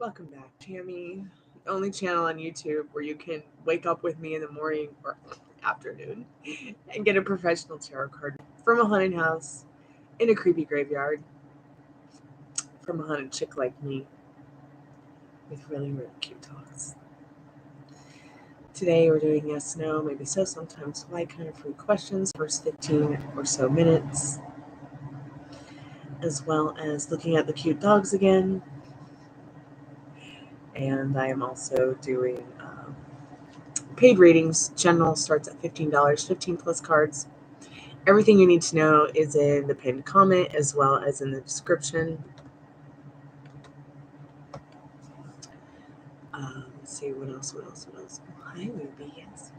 Welcome back, Tammy. The only channel on YouTube where you can wake up with me in the morning or afternoon and get a professional tarot card from a haunted house in a creepy graveyard from a haunted chick like me with really, really cute dogs. Today we're doing yes, no, maybe so, sometimes why kind of free questions, first 15 or so minutes, as well as looking at the cute dogs again. And I am also doing paid readings. General starts at $15, 15 plus cards. Everything you need to know is in the pinned comment as well as in the description. Let's see, what else? Hi, Ruby. Yes.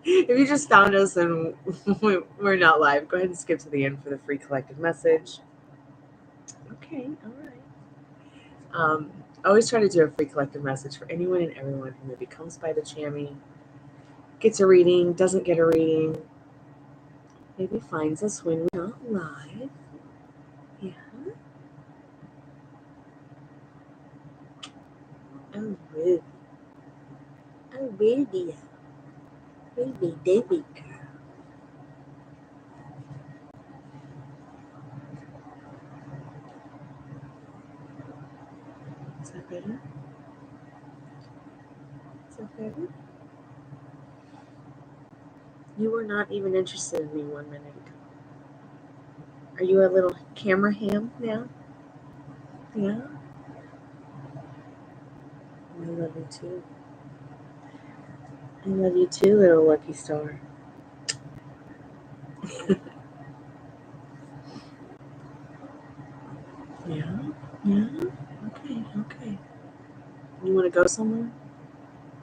If you just found us and we're not live, go ahead and skip to the end for the free collective message. Okay, all right. I always try to do a free collective message for anyone and everyone who maybe comes by the Chammy, gets a reading, doesn't get a reading, maybe finds us when we're not live. Yeah. Oh, Ruby. Oh, Ruby. Ruby, baby girl. Is that better? Is that better? You were not even interested in me 1 minute ago. Are you a little camera ham now? Yeah? I love you too. I love you too, little lucky star. Yeah? Yeah? Okay. You want to go somewhere?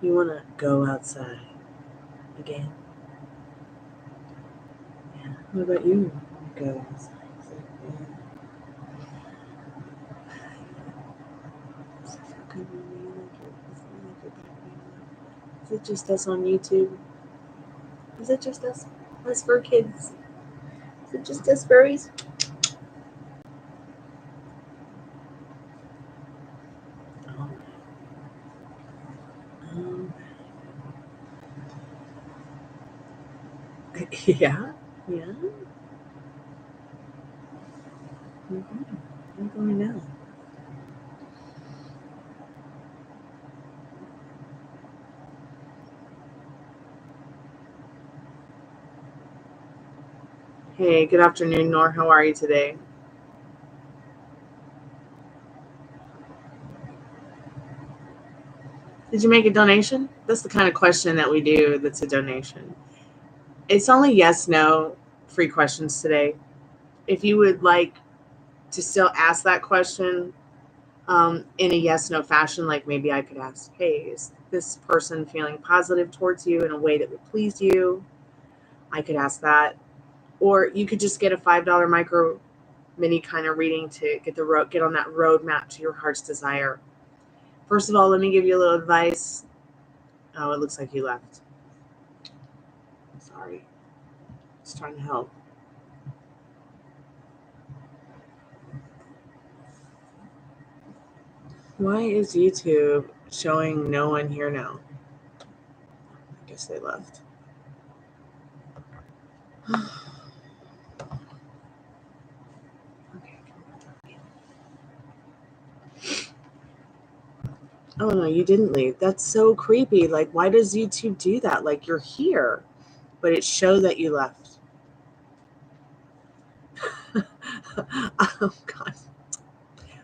You want to go outside again? Yeah. What about you? Go outside. Is it just us on YouTube? Is it just us? Us fur kids? Is it just us furries? Yeah. I'm going now. Hey, good afternoon, Nor. How are you today? Did you make a donation? That's the kind of question that we do that's a donation. It's only yes, no, free questions today. If you would like to still ask that question in a yes, no fashion, like maybe I could ask, hey, is this person feeling positive towards you in a way that would please you? I could ask that. Or you could just get a $5 micro mini kind of reading to get on that roadmap to your heart's desire. First of all, let me give you a little advice. Oh, it looks like you left. Sorry. Just trying to help. Why is YouTube showing no one here now? I guess they left. Oh, no, you didn't leave. That's so creepy. Like, why does YouTube do that? Like, you're here, but it showed that you left. Oh, God.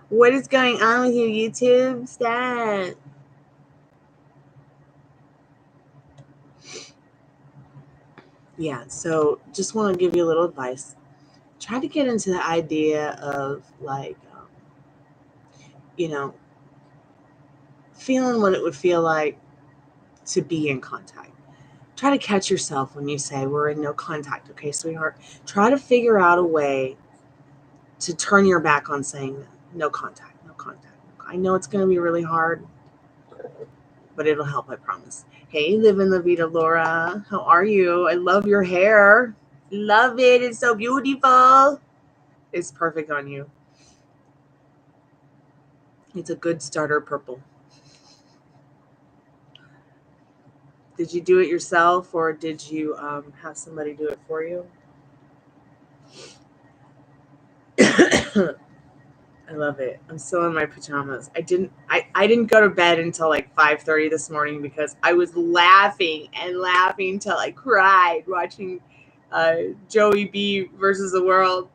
What is going on with you, YouTube? Stop. Yeah, so just want to give you a little advice. Try to get into the idea of, like, feeling what it would feel like to be in contact. Try to catch yourself when you say we're in no contact, okay, sweetheart? Try to figure out a way to turn your back on saying no contact. I know it's going to be really hard. but it'll help, I promise. Hey, Live in La Vida Laura. How are you? I love your hair. Love it. It's so beautiful. It's perfect on you. It's a good starter purple. Did you do it yourself, or did you have somebody do it for you? I love it. I'm still in my pajamas. I didn't go to bed until like 5:30 this morning because I was laughing and laughing till I cried watching Joey B versus the world.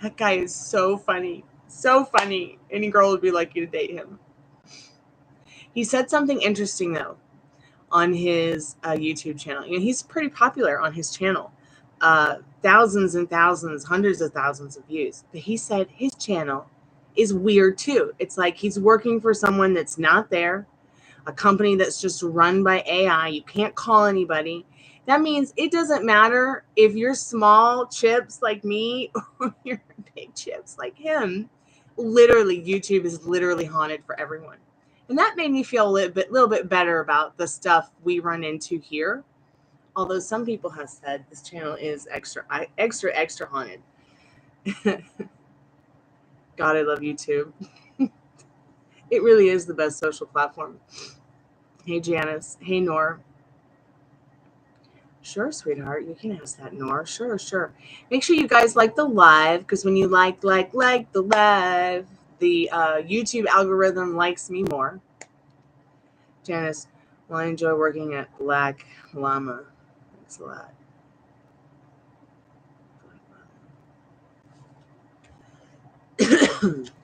That guy is so funny. So funny. Any girl would be lucky to date him. He said something interesting though on his YouTube channel. You know, he's pretty popular on his channel. Thousands and thousands, hundreds of thousands of views. But he said his channel is weird too. It's like he's working for someone that's not there, a company that's just run by AI. You can't call anybody. That means it doesn't matter if you're small chips like me or you're big chips like him. Literally, YouTube is literally haunted for everyone. And that made me feel a little bit better about the stuff we run into here. Although some people have said this channel is extra haunted. God, I love YouTube. It really is the best social platform. Hey, Janice. Hey, Nor. Sure, sweetheart. You can ask that, Nor. Sure. Make sure you guys like the live, because when you like the live, the YouTube algorithm likes me more. Janice, well, I enjoy working at Black Llama. Thanks a lot.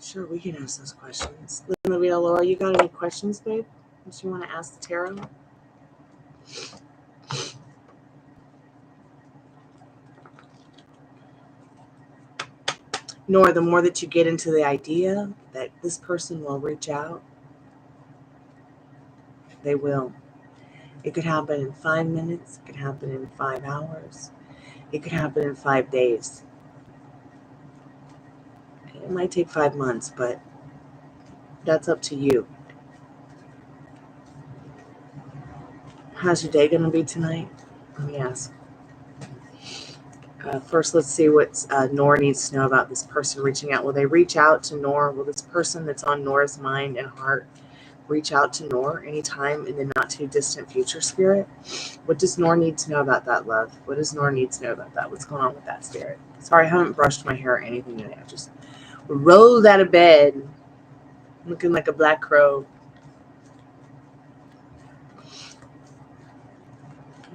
Sure, we can ask those questions. Livia, Laura, you got any questions, babe? That you want to ask the tarot? Nor the more that you get into the idea that this person will reach out, they will. It could happen in 5 minutes. It could happen in 5 hours. It could happen in 5 days. It might take 5 months, but that's up to you. How's your day going to be tonight? Let me ask. First, let's see what Nor needs to know about this person reaching out. Will they reach out to Nor? Will this person that's on Nor's mind and heart reach out to Nor anytime in the not too distant future, Spirit? What does Nor need to know about that, love? What does Nor need to know about that? What's going on with that, Spirit? Sorry, I haven't brushed my hair or anything today. I just rolled out of bed looking like a black crow.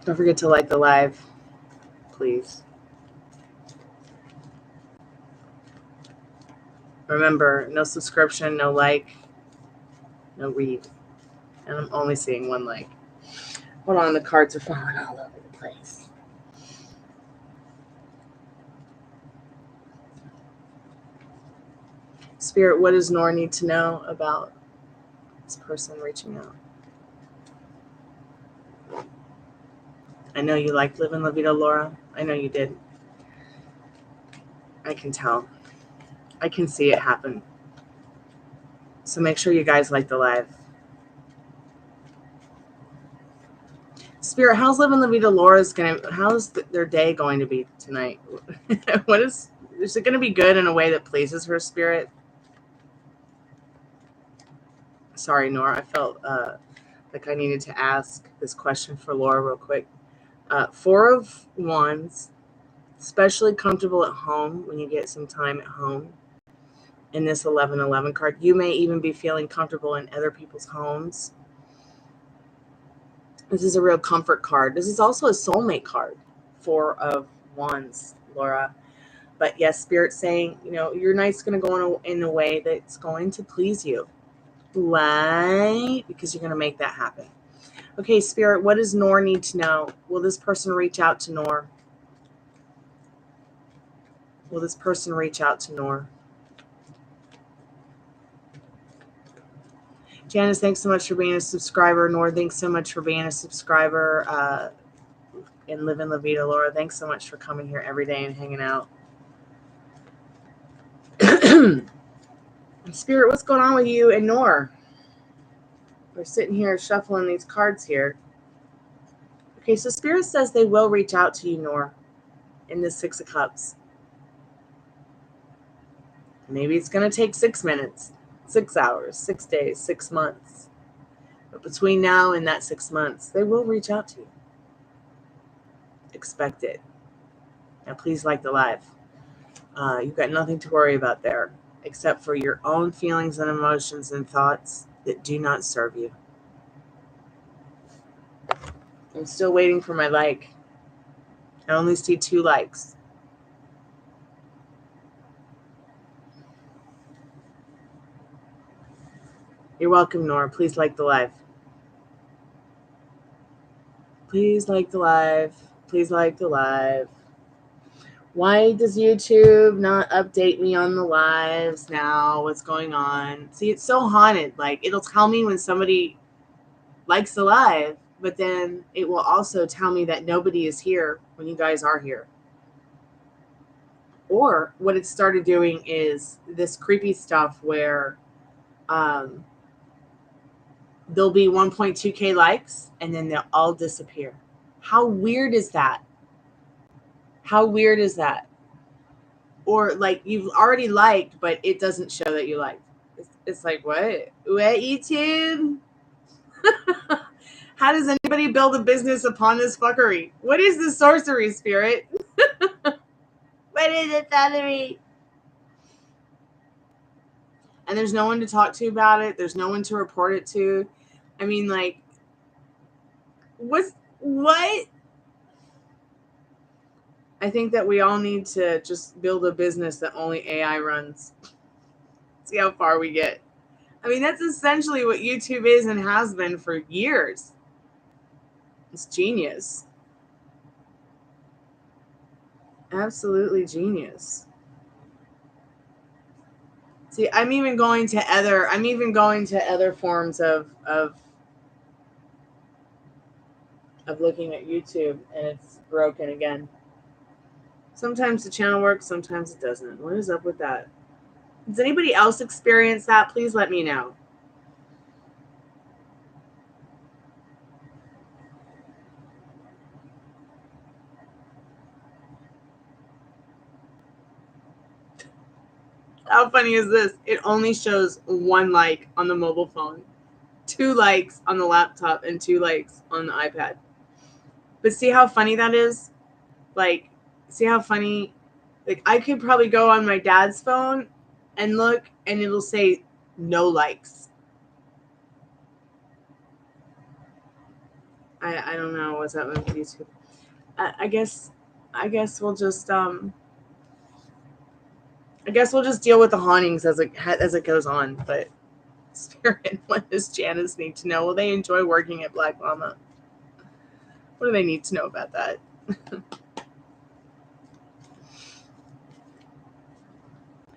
Don't forget to like the live, please. Remember, no subscription, no like, no read. And I'm only seeing 1 like. Hold on, the cards are falling all over the place. Spirit, what does Nor need to know about this person reaching out? I know you liked Live in La Vida, Laura. I know you did. I can tell. I can see it happen. So make sure you guys like the live. Spirit, how's Live in La Vida Laura's how's their day going to be tonight? Is it going to be good in a way that pleases her, Spirit? Sorry, Nora. I felt like I needed to ask this question for Laura real quick. 4 of Wands, especially comfortable at home when you get some time at home. In this 1111 card, you may even be feeling comfortable in other people's homes. This is a real comfort card. This is also a soulmate card, 4 of Wands, Laura. But yes, Spirit's saying, you know, your night's going to go in a way that's going to please you. Right? Because you're going to make that happen. Okay, Spirit, what does Nor need to know? Will this person reach out to Nor? Will this person reach out to Nor? Janice, thanks so much for being a subscriber. Nor, thanks so much for being a subscriber. And Live in La Vida, Laura, thanks so much for coming here every day and hanging out. Spirit, what's going on with you and Nor? We're sitting here shuffling these cards here. Okay, so Spirit says they will reach out to you, Nor, in the 6 of Cups. Maybe it's going to take 6 minutes, 6 hours, 6 days, 6 months. But between now and that 6 months, they will reach out to you. Expect it. Now, please like the live. You've got nothing to worry about there, except for your own feelings and emotions and thoughts that do not serve you. I'm still waiting for my like. I only see 2 likes. You're welcome, Nora. Please like the live. Please like the live. Please like the live. Why does YouTube not update me on the lives now? What's going on? See, it's so haunted. Like, it'll tell me when somebody likes the live, but then it will also tell me that nobody is here when you guys are here. Or what it started doing is this creepy stuff where there'll be 1.2K likes and then they'll all disappear. How weird is that? How weird is that? Or like you've already liked, but it doesn't show that you liked. It's like, what? What, YouTube? How does anybody build a business upon this fuckery? What is the sorcery, Spirit? What is it, Feathery? And there's no one to talk to about it. There's no one to report it to. I mean, like, what? I think that we all need to just build a business that only AI runs. See how far we get. I mean, that's essentially what YouTube is and has been for years. It's genius. Absolutely genius. See, I'm even going to other forms of looking at YouTube, and it's broken again. Sometimes the channel works, sometimes it doesn't. What is up with that? Does anybody else experience that? Please let me know. How funny is this? It only shows 1 like on the mobile phone, 2 likes on the laptop, and 2 likes on the iPad. But see how funny that is? Like, see how funny? Like, I could probably go on my dad's phone and look, and it'll say no likes. I don't know what's up with YouTube. I guess we'll just deal with the hauntings as it goes on. But Spirit, what does Janice need to know? Will they enjoy working at Black Mama? What do they need to know about that?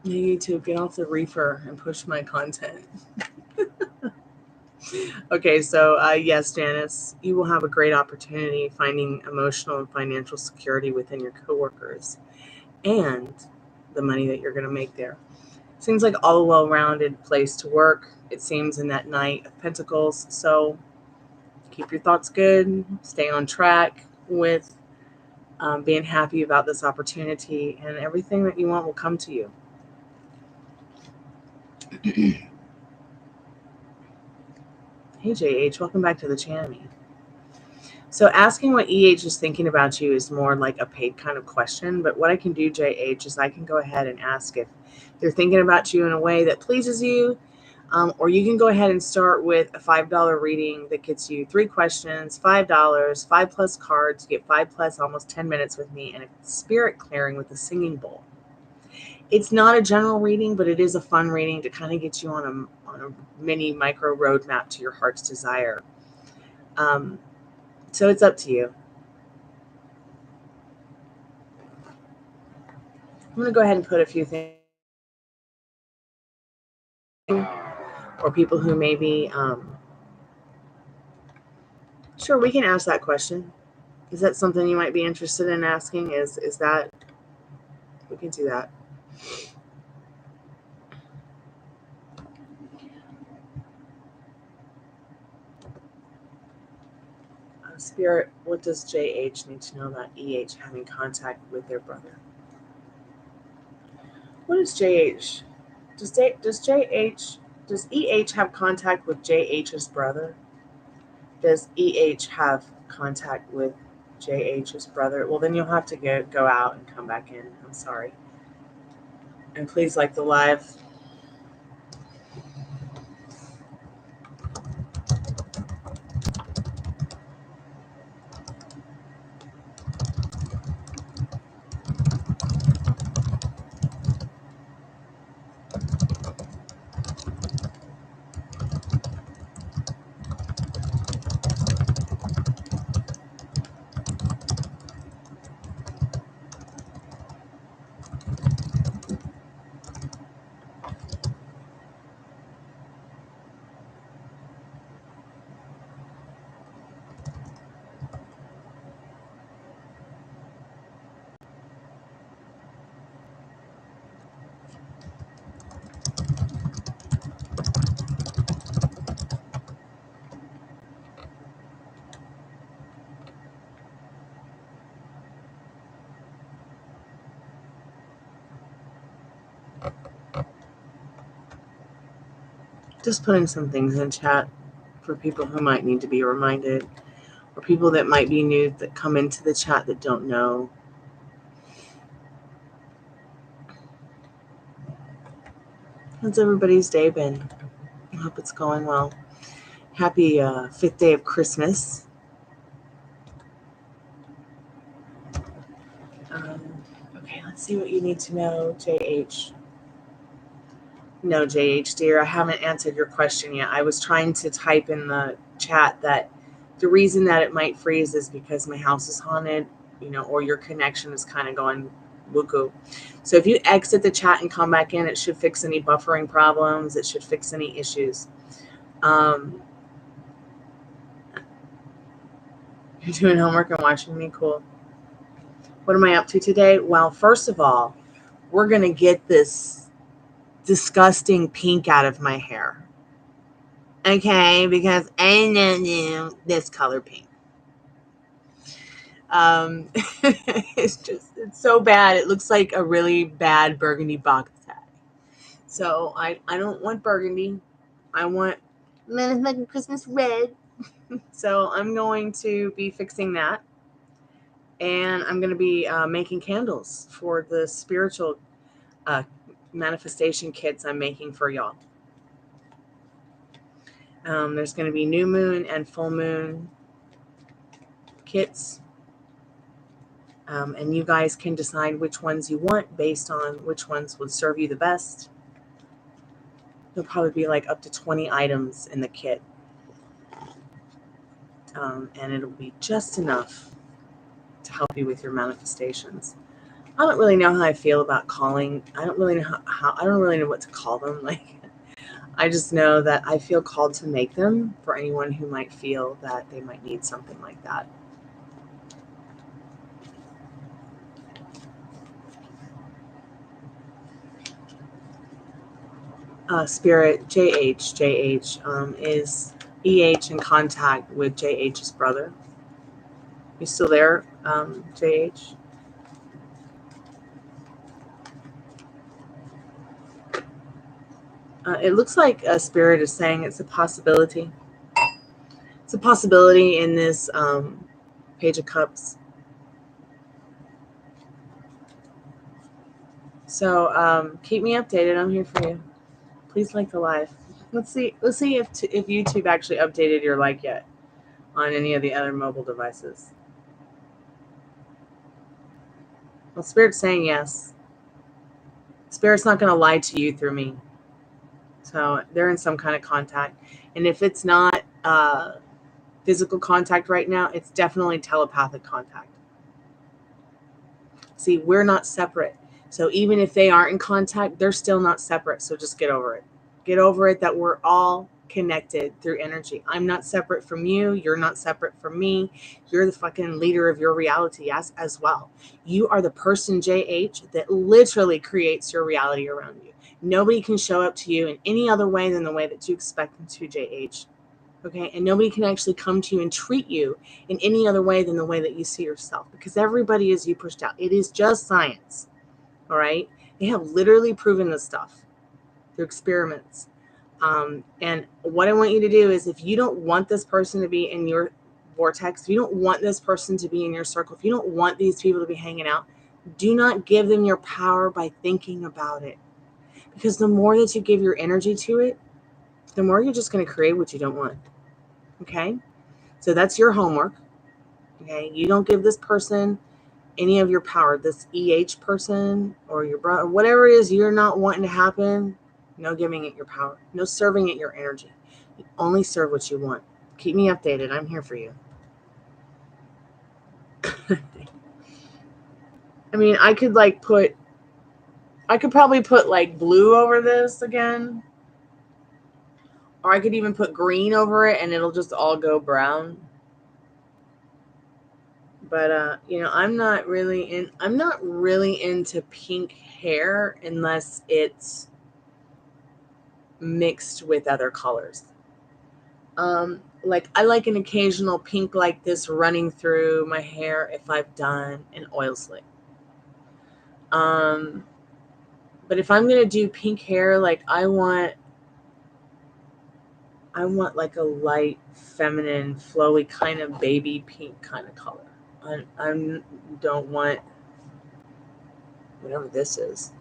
YouTube, get off the reefer and push my content. Okay, so yes, Janice, you will have a great opportunity finding emotional and financial security within your coworkers and the money that you're going to make there. Seems like all a well-rounded place to work. It seems in that Knight of Pentacles. So keep your thoughts good. Stay on track with being happy about this opportunity, and everything that you want will come to you. Hey, JH, welcome back to the channel. So asking what EH is thinking about you is more like a paid kind of question. But what I can do, JH, is I can go ahead and ask if they're thinking about you in a way that pleases you. Or you can go ahead and start with a $5 reading that gets you 3 questions, $5, 5+ cards. You get 5+ almost 10 minutes with me, and a spirit clearing with a singing bowl. It's not a general reading, but it is a fun reading to kind of get you on a mini micro roadmap to your heart's desire. So it's up to you. I'm going to go ahead and put a few things, or people who may be, sure, we can ask that question. Is that something you might be interested in asking? Is that, we can do that. Spirit, what does JH need to know about EH having contact with their brother? What is JH? Does EH have contact with JH's brother? Does EH have contact with JH's brother? Well, then you'll have to go out and come back in. I'm sorry. And please like the live. Just putting some things in chat for people who might need to be reminded, or people that might be new that come into the chat that don't know. How's everybody's day been? I hope it's going well. Happy 5th day of Christmas. Okay, let's see what you need to know, JH. No, JH, dear, I haven't answered your question yet. I was trying to type in the chat that the reason that it might freeze is because my house is haunted, or your connection is kind of going woo-coo. So if you exit the chat and come back in, it should fix any buffering problems. It should fix any issues. You're doing homework and watching me? Cool. What am I up to today? Well, first of all, we're going to get this disgusting pink out of my hair. Okay, because I know this color pink. It's so bad. It looks like a really bad burgundy box tag. So I don't want burgundy. I want motherfucking Christmas red. So I'm going to be fixing that. And I'm going to be making candles for the spiritual manifestation kits I'm making for y'all. There's going to be new moon and full moon kits. And you guys can decide which ones you want based on which ones would serve you the best. There'll probably be like up to 20 items in the kit. And it'll be just enough to help you with your manifestations. I don't really know how I feel about calling. I don't really know I don't really know what to call them. I just know that I feel called to make them for anyone who might feel that they might need something like that. Spirit, JH is EH in contact with JH's brother. You still there, JH? It looks like Spirit is saying it's a possibility. It's a possibility in this Page of Cups. So keep me updated. I'm here for you. Please like the live. Let's see if YouTube actually updated your like yet on any of the other mobile devices. Well, Spirit's saying yes. Spirit's not going to lie to you through me. So they're in some kind of contact. And if it's not physical contact right now, it's definitely telepathic contact. See, we're not separate. So even if they aren't in contact, they're still not separate. So just get over it. Get over it that we're all connected through energy. I'm not separate from you. You're not separate from me. You're the fucking leader of your reality as well. You are the person, JH, that literally creates your reality around you. Nobody can show up to you in any other way than the way that you expect them to, JH. Okay, and nobody can actually come to you and treat you in any other way than the way that you see yourself, because everybody is you pushed out. It is just science. All right, they have literally proven this stuff through experiments. And what I want you to do is, if you don't want this person to be in your vortex, if you don't want this person to be in your circle, if you don't want these people to be hanging out, do not give them your power by thinking about it. Because the more that you give your energy to it, the more you're just going to create what you don't want. Okay? So that's your homework. Okay? You don't give this person any of your power, this EH person or your brother, whatever it is you're not wanting to happen. No giving it your power. No serving it your energy. You only serve what you want. Keep me updated. I'm here for you. I mean, I could probably put like blue over this again. Or I could even put green over it and it'll just all go brown. But I'm not really into pink hair unless it's mixed with other colors. Like I like an occasional pink like this running through my hair if I've done an oil slick. But if I'm gonna do pink hair, like I want like a light, feminine, flowy kind of baby pink kind of color. I don't want whatever this is.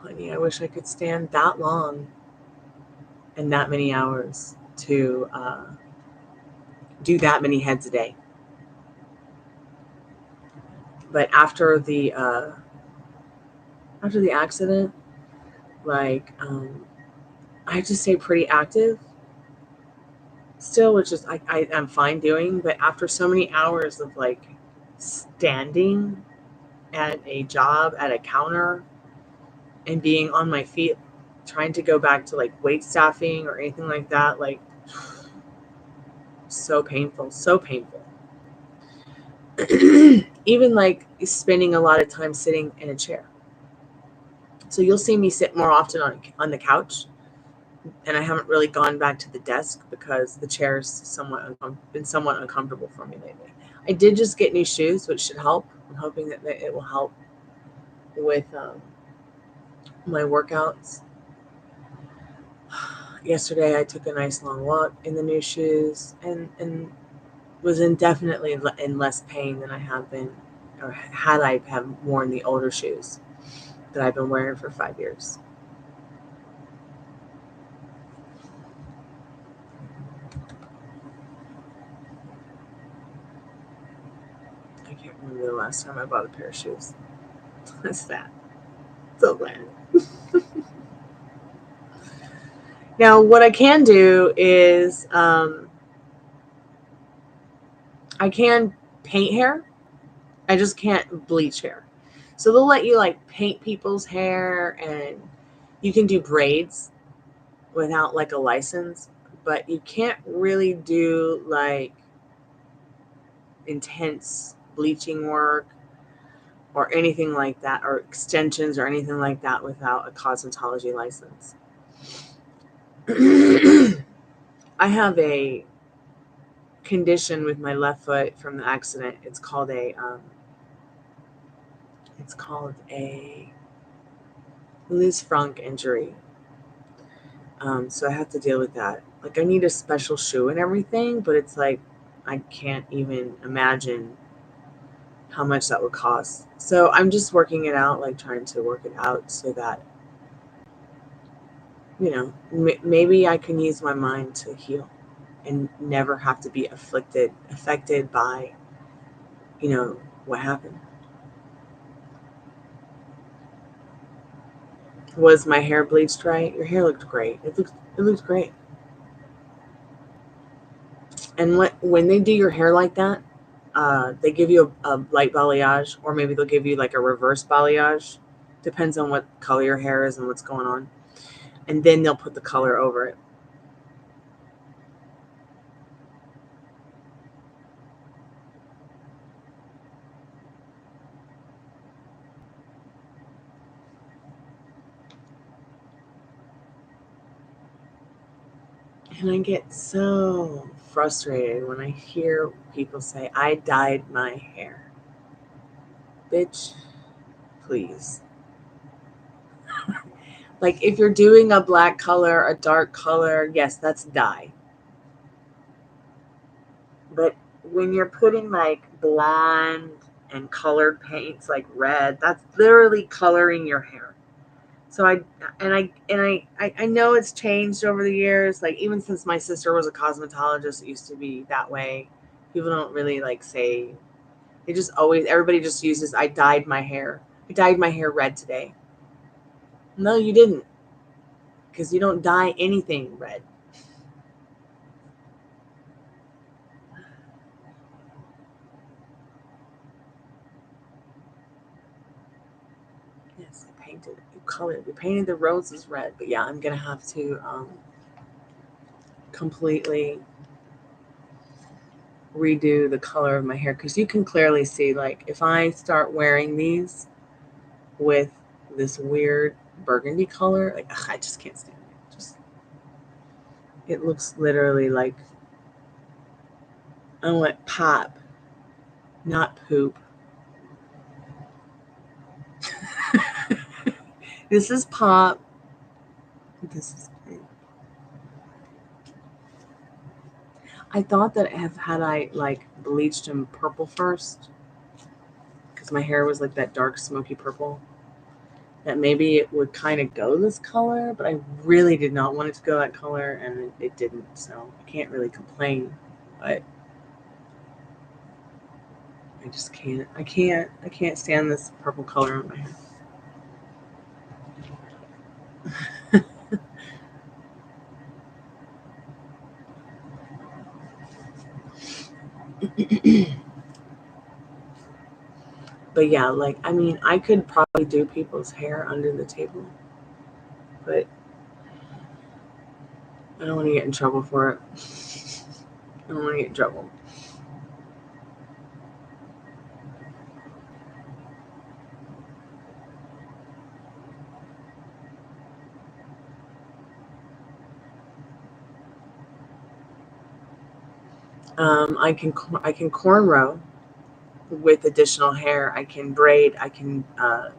Honey, I wish I could stand that long and that many hours to do that many heads a day. But after the accident, like I have to stay pretty active still, which is I'm fine doing. But after so many hours of like standing at a job at a counter and being on my feet, trying to go back to like wait staffing or anything like that, like so painful. Even like spending a lot of time sitting in a chair. So you'll see me sit more often on the couch, and I haven't really gone back to the desk because the chair's been somewhat uncomfortable for me lately. I did just get new shoes, which should help. I'm hoping that it will help with my workouts. Yesterday, I took a nice long walk in the new shoes and was indefinitely in less pain than I have been, or had I have worn the older shoes that I've been wearing for 5 years. I can't remember the last time I bought a pair of shoes. That's that. So glad. Now, what I can do is I can paint hair. I just can't bleach hair. So they'll let you like paint people's hair, and you can do braids without like a license, but you can't really do like intense bleaching work or anything like that, or extensions or anything like that without a cosmetology license. I have a condition with my left foot from the accident. It's called a Lisfranc injury. So I have to deal with that. Like I need a special shoe and everything, but it's like I can't even imagine how much that would cost. So I'm just working it out, like trying to work it out so that, maybe I can use my mind to heal and never have to be affected by, what happened. Was my hair bleached right? Your hair looked great. It looked great. And when they do your hair like that, they give you a light balayage, or maybe they'll give you like a reverse balayage. Depends on what color your hair is and what's going on. And then they'll put the color over it. And I get so frustrated when I hear people say, I dyed my hair. Bitch, please. Like, if you're doing a black color, a dark color, yes, that's dye. But when you're putting like blonde and colored paints like red, that's literally coloring your hair. So I know it's changed over the years. Like, even since my sister was a cosmetologist, it used to be that way. People don't really like say, they just always, everybody just uses, I dyed my hair. I dyed my hair red today. No, you didn't. Because you don't dye anything red. Yes, I painted, you colored, you painted the roses red. But yeah, I'm going to have to completely redo the color of my hair. Because you can clearly see, like, if I start wearing these with this weird burgundy color, like, ugh, I just can't stand it. Just, it looks literally like I want pop, not poop. This is pop. This is poop. I thought that had I like bleached them purple first, because my hair was like that dark smoky purple, that maybe it would kind of go this color, but I really did not want it to go that color, and it didn't, so I can't really complain. But I just can't. I can't stand this purple color on my hair. But yeah, like, I mean, I could probably do people's hair under the table, but I don't want to get in trouble for it. I don't want to get in trouble. I can cornrow with additional hair. I can braid. I can. I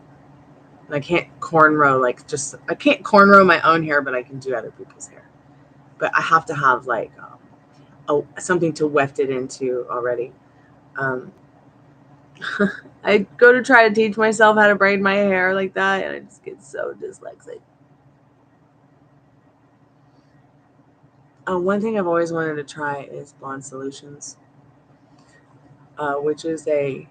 can't cornrow like just. I can't cornrow my own hair, but I can do other people's hair. But I have to have like something to weft it into already. Um, I go to try to teach myself how to braid my hair like that, and I just get so dyslexic. One thing I've always wanted to try is Blonde Solutions, which is a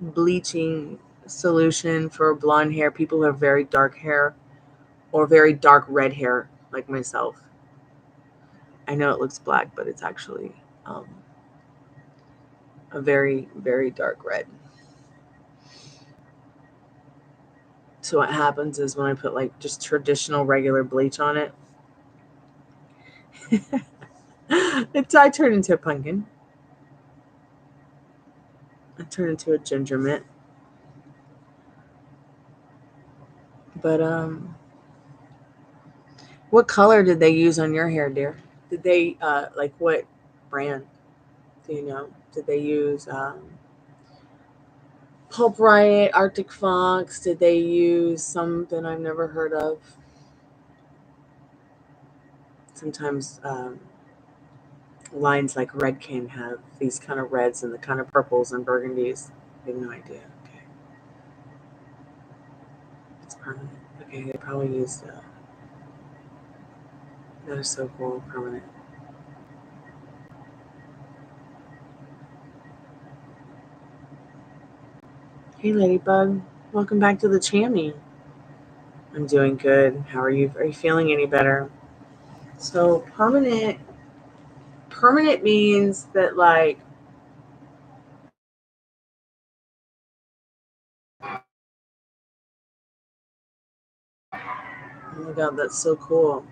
bleaching solution for blonde hair, people who have very dark hair or very dark red hair like myself. I know it looks black, but it's actually a very, very dark red. So what happens is when I put like just traditional regular bleach on it, I turn into a pumpkin. I turn into a ginger mint. But what color did they use on your hair, dear? Did they like what brand? Do you know? Did they use Pulp Riot, Arctic Fox? Did they use something I've never heard of? Sometimes lines like Red King have these kind of reds and the kind of purples and burgundies. I have no idea. Okay. It's permanent. Okay, they probably used that is so cool, permanent. Hey Ladybug, welcome back to the Chammy. I'm doing good. How are you? Are you feeling any better? So permanent means that like oh my god, that's so cool.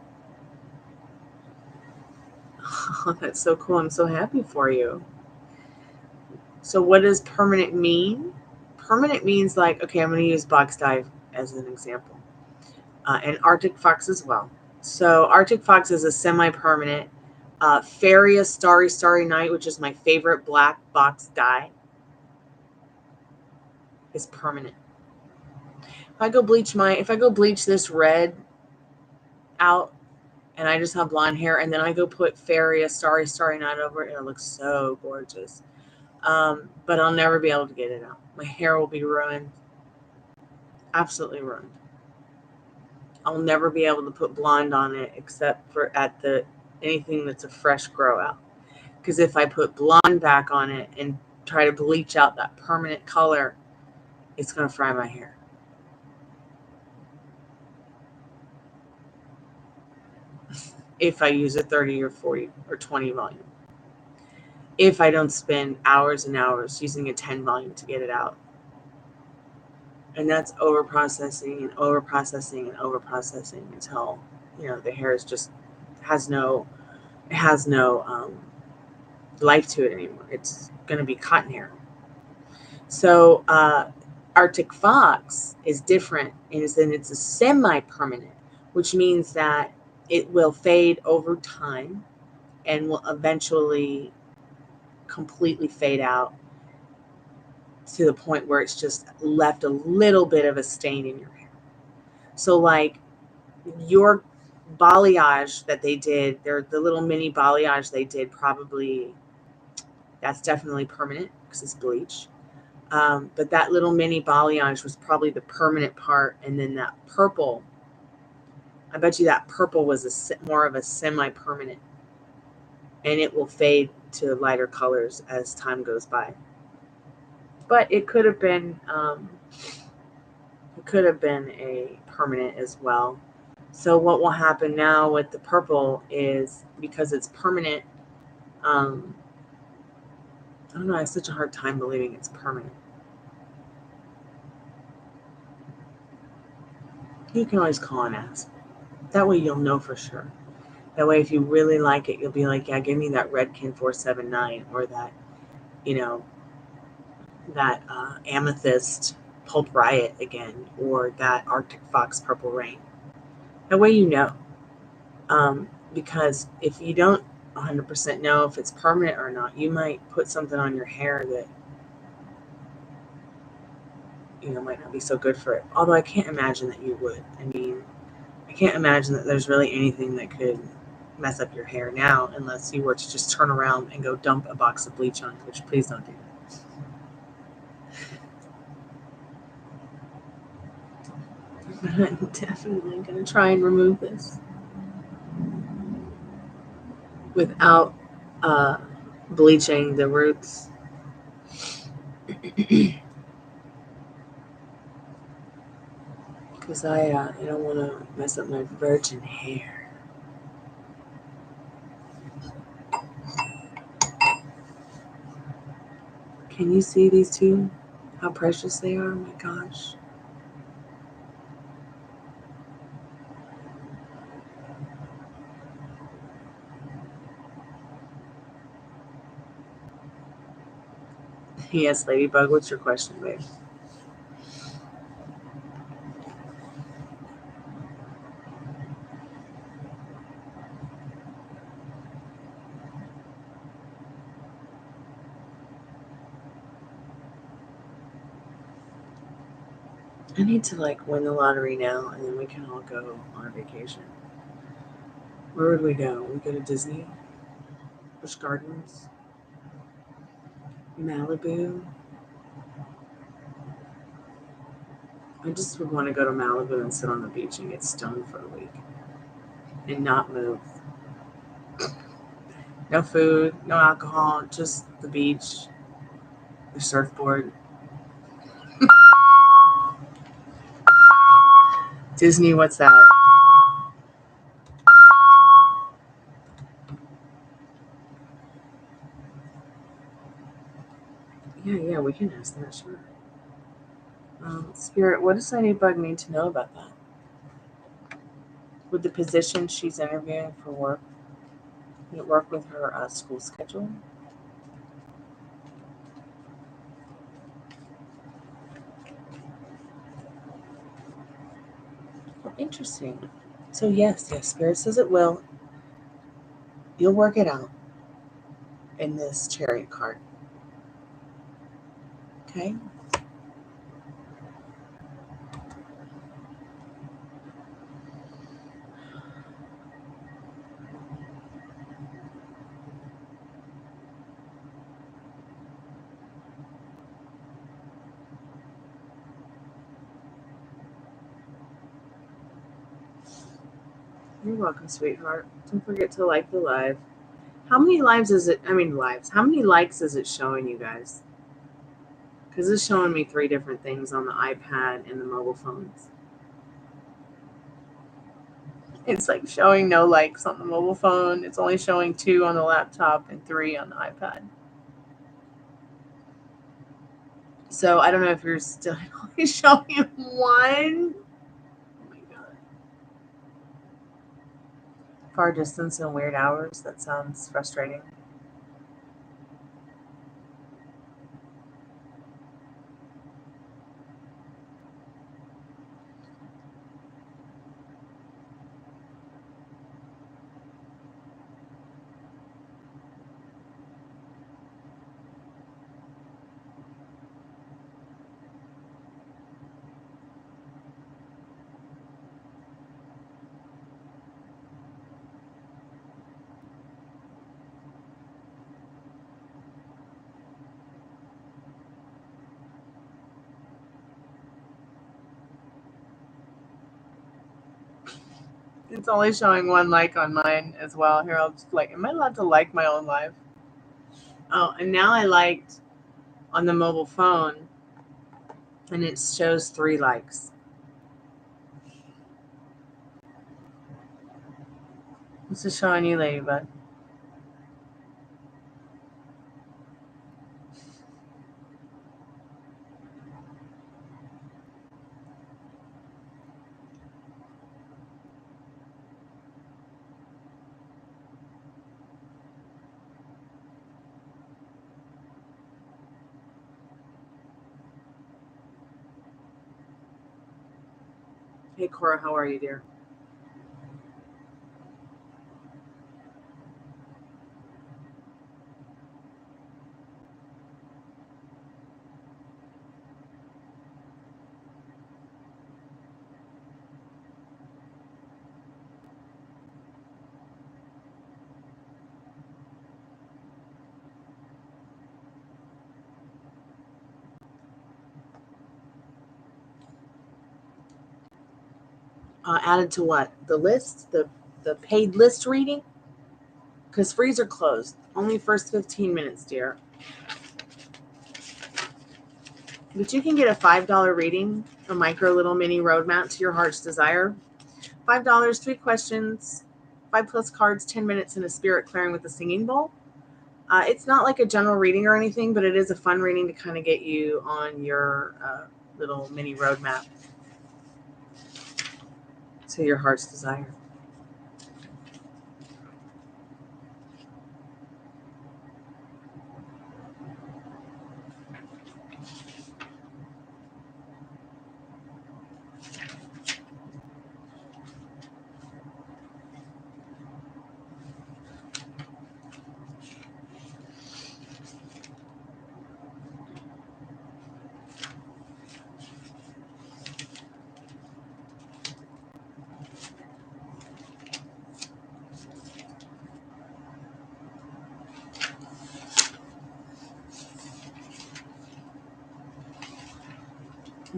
Oh, that's so cool. I'm so happy for you. So what does permanent mean? Permanent means like, okay, I'm going to use box dive as an example. And Arctic Fox as well. So Arctic Fox is a semi-permanent. Faria Starry Night, which is my favorite black box dye, is permanent. If I go bleach this red out and I just have blonde hair and then I go put Faria Starry Night over it, it'll look so gorgeous. But I'll never be able to get it out. My hair will be ruined. Absolutely ruined. I'll never be able to put blonde on it except for at anything that's a fresh grow out. Because if I put blonde back on it and try to bleach out that permanent color, it's going to fry my hair. If I use a 30 or 40 or 20 volume. If I don't spend hours and hours using a 10 volume to get it out. And that's over processing and over processing and over processing until, the hair is just has no life to it anymore. It's going to be cotton hair. So Arctic Fox is different in that it's a semi-permanent, which means that it will fade over time and will eventually completely fade out to the point where it's just left a little bit of a stain in your hair. So like your balayage that they did, the little mini balayage they did, probably that's definitely permanent because it's bleach. But that little mini balayage was probably the permanent part, and then that purple, I bet you that purple was more of a semi-permanent, and it will fade to lighter colors as time goes by. But it could have been a permanent as well. So what will happen now with the purple is, because it's permanent, I don't know, I have such a hard time believing it's permanent. You can always call and ask. That way you'll know for sure. That way if you really like it, you'll be like, yeah, give me that Redkin 479 or that, that Amethyst Pulp Riot again, or that Arctic Fox Purple Rain. That way you know. Because if you don't 100% know if it's permanent or not, you might put something on your hair that might not be so good for it. Although I can't imagine that you would. I mean, I can't imagine that there's really anything that could mess up your hair now, unless you were to just turn around and go dump a box of bleach on it, which please don't do that. I'm definitely going to try and remove this without bleaching the roots. Because I don't want to mess up my virgin hair. Can you see these two? How precious they are? Oh my gosh. Yes, Ladybug, what's your question, babe? I need to win the lottery now, and then we can all go on a vacation. Where would we go? We go to Disney, Busch Gardens, Malibu. I just would want to go to Malibu and sit on the beach and get stoned for a week and not move. No food, no alcohol, just the beach, the surfboard. Disney, what's that? Yeah, we can ask that, sure. Spirit, what does Ladybug need to know about that? Would the position she's interviewing for work work with her school schedule? Interesting. So yes, Spirit says it will. You'll work it out in this Chariot card. Okay? You're welcome, sweetheart. Don't forget to like the live. How many lives is it? How many likes is it showing you guys? Because it's showing me 3 different things on the iPad and the mobile phones. It's like showing no likes on the mobile phone. It's only showing 2 on the laptop and 3 on the iPad. So I don't know if you're still only showing 1. Oh my god. Far distance and weird hours. That sounds frustrating. It's only showing 1 like on mine as well. Here, I'll just like, am I allowed to like my own live? Oh, and now I liked on the mobile phone, and it shows 3 likes. This is showing you, Ladybug. Hey, Cora, how are you, dear? Added to what? The list? The paid list reading? Because frees are closed. Only first 15 minutes, dear. But you can get a $5 reading, a micro little mini roadmap to your heart's desire. $5, 3 questions, 5+ cards, 10 minutes, and a spirit clearing with a singing bowl. It's not like a general reading or anything, but it is a fun reading to kind of get you on your little mini roadmap to your heart's desire.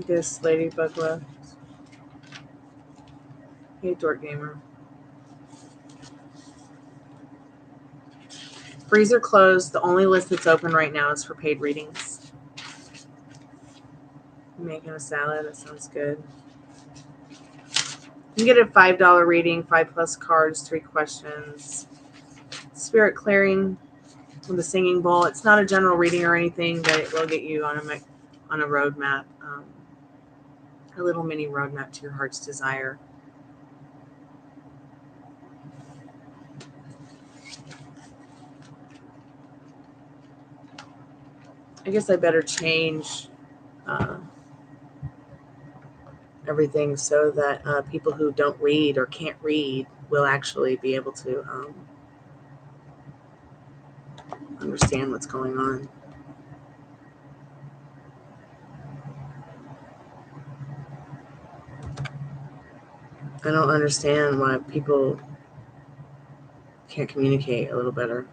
This Ladybug left. Hey, Dork Gamer. Freezer closed. The only list that's open right now is for paid readings. I'm making a salad. That sounds good. You can get a $5 reading, 5+ cards, 3 questions. Spirit clearing with a singing bowl. It's not a general reading or anything, but it will get you on a roadmap, a little mini roadmap to your heart's desire. I guess I better change. I everything so that people who don't read or can't read will actually be able to understand what's going on. I don't understand why people can't communicate a little better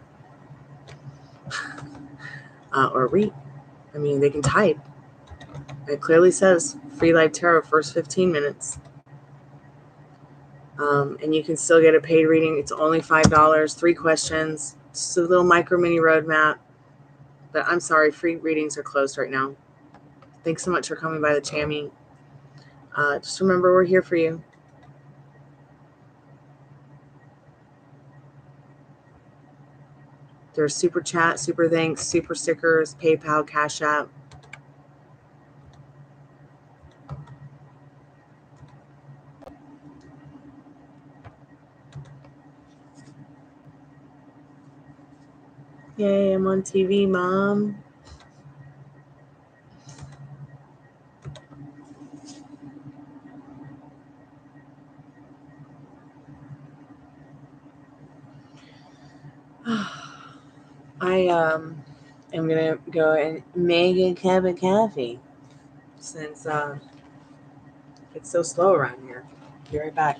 or read. I mean, they can type. It clearly says free live tarot first 15 minutes. And you can still get a paid reading. It's only $5, 3 questions, just a little micro mini roadmap. But I'm sorry, free readings are closed right now. Thanks so much for coming by the Chammy. Just remember, we're here for you. There's super chat, super thanks, super stickers, PayPal, Cash App. Yay, I'm on TV, Mom. I am gonna go and make a cup of coffee since it's so slow around here. Be right back.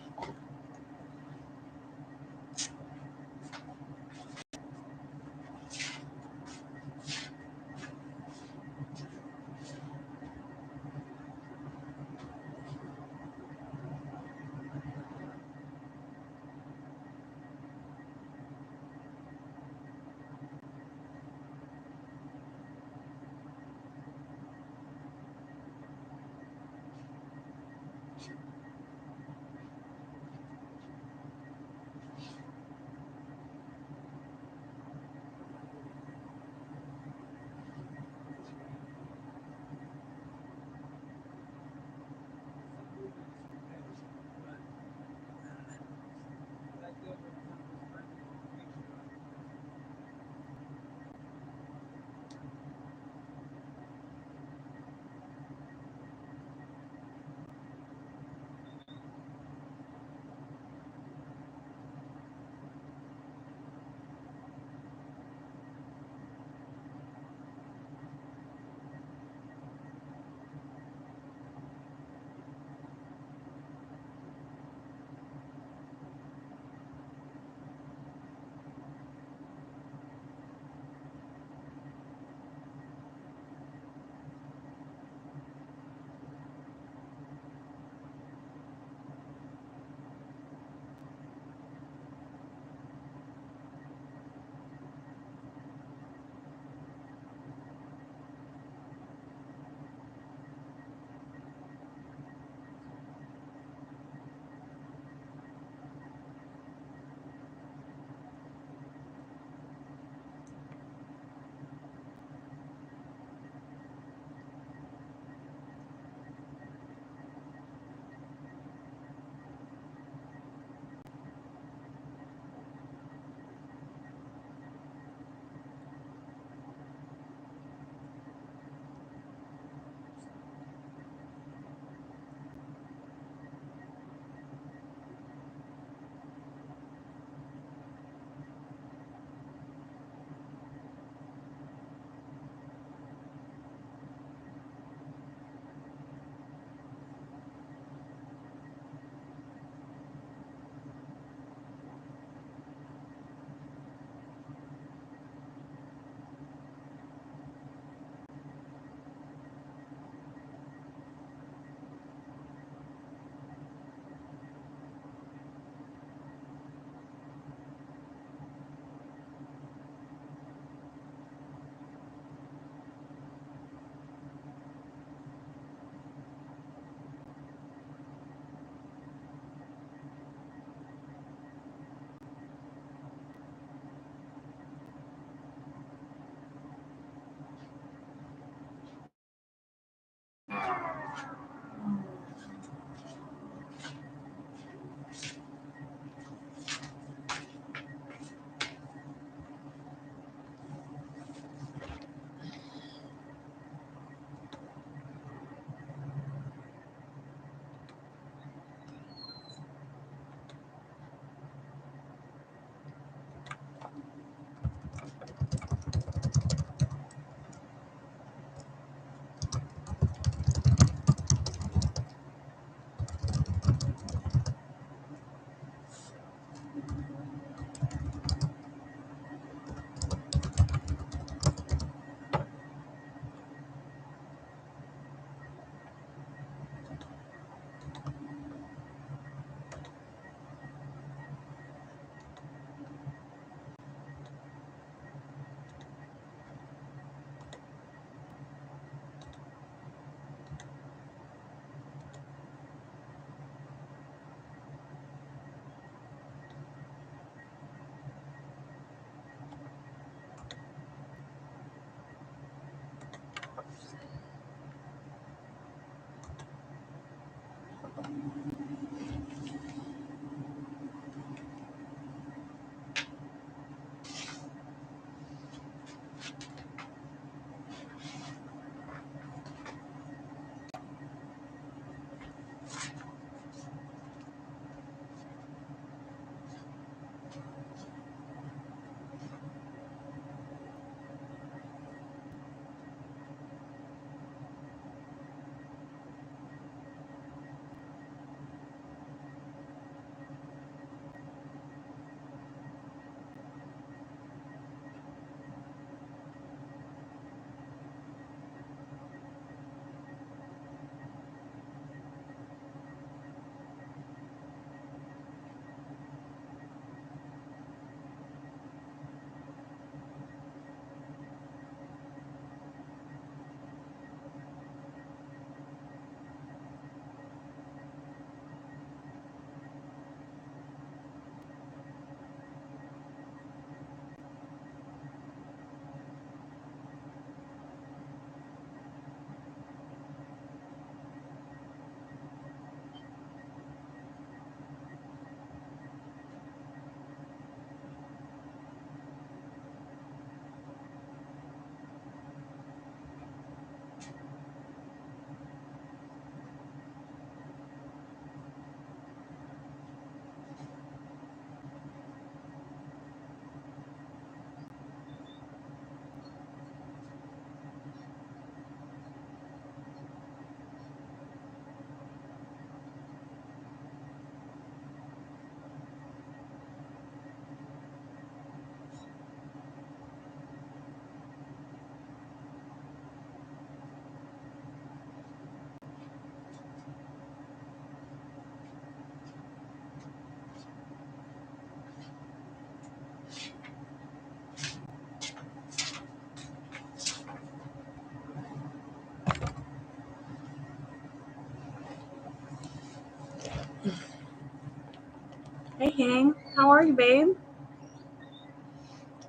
Hey, Hang. How are you, babe?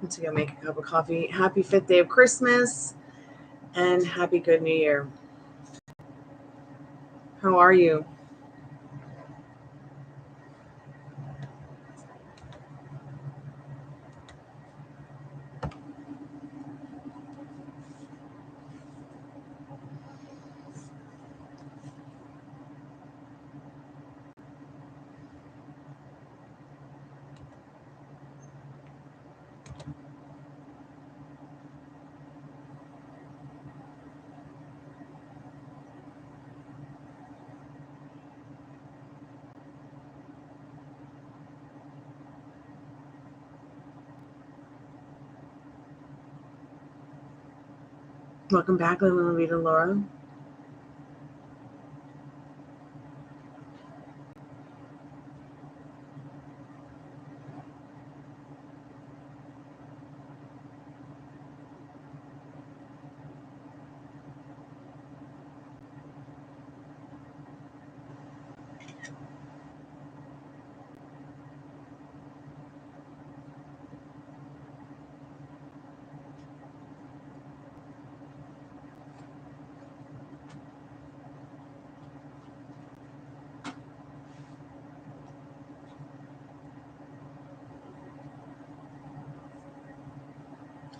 Let's go make a cup of coffee. Happy 5th day of Christmas and happy good New Year. How are you? Welcome back, Luna Laura.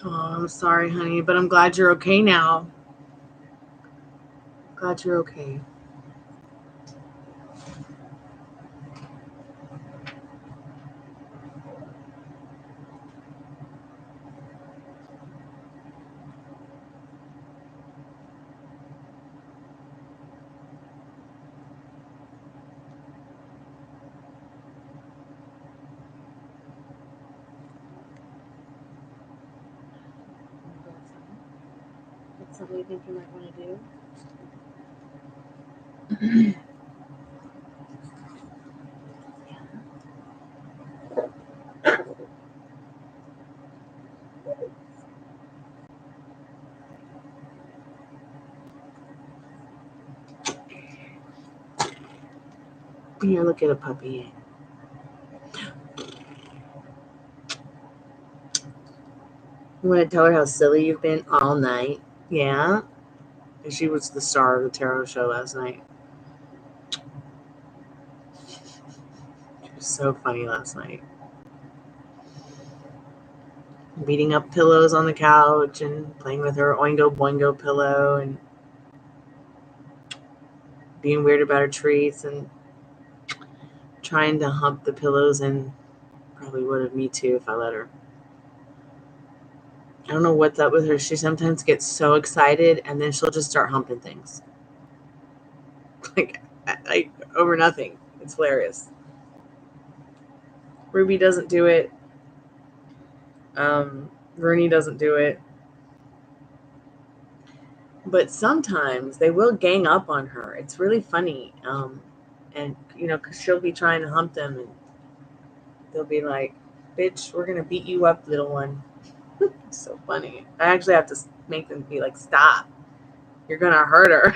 Oh, I'm sorry, honey, but I'm glad you're okay now. Glad you're okay. That's something you think you might want to do? Here, look at a puppy. You want to tell her how silly you've been all night? Yeah? And she was the star of the tarot show last night. so funny last night. Beating up pillows on the couch and playing with her Oingo Boingo pillow and being weird about her treats and trying to hump the pillows, and probably would have me too if I let her. I don't know what's up with her. She sometimes gets so excited and then she'll just start humping things. like over nothing. It's hilarious. Ruby doesn't do it. Rooney doesn't do it. But sometimes they will gang up on her. It's really funny. And, because she'll be trying to hump them and they'll be like, bitch, we're going to beat you up, little one. It's so funny. I actually have to make them be like, stop. You're going to hurt her.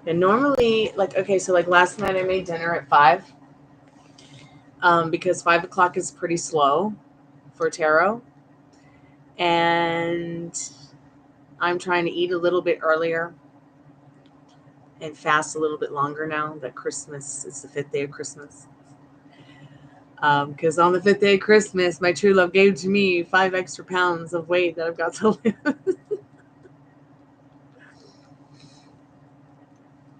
And normally, so last night I made dinner at 5. Because 5 o'clock is pretty slow for tarot. And I'm trying to eat a little bit earlier and fast a little bit longer now that Christmas is the 5th day of Christmas. Because on the 5th day of Christmas, my true love gave to me 5 extra pounds of weight that I've got to lose.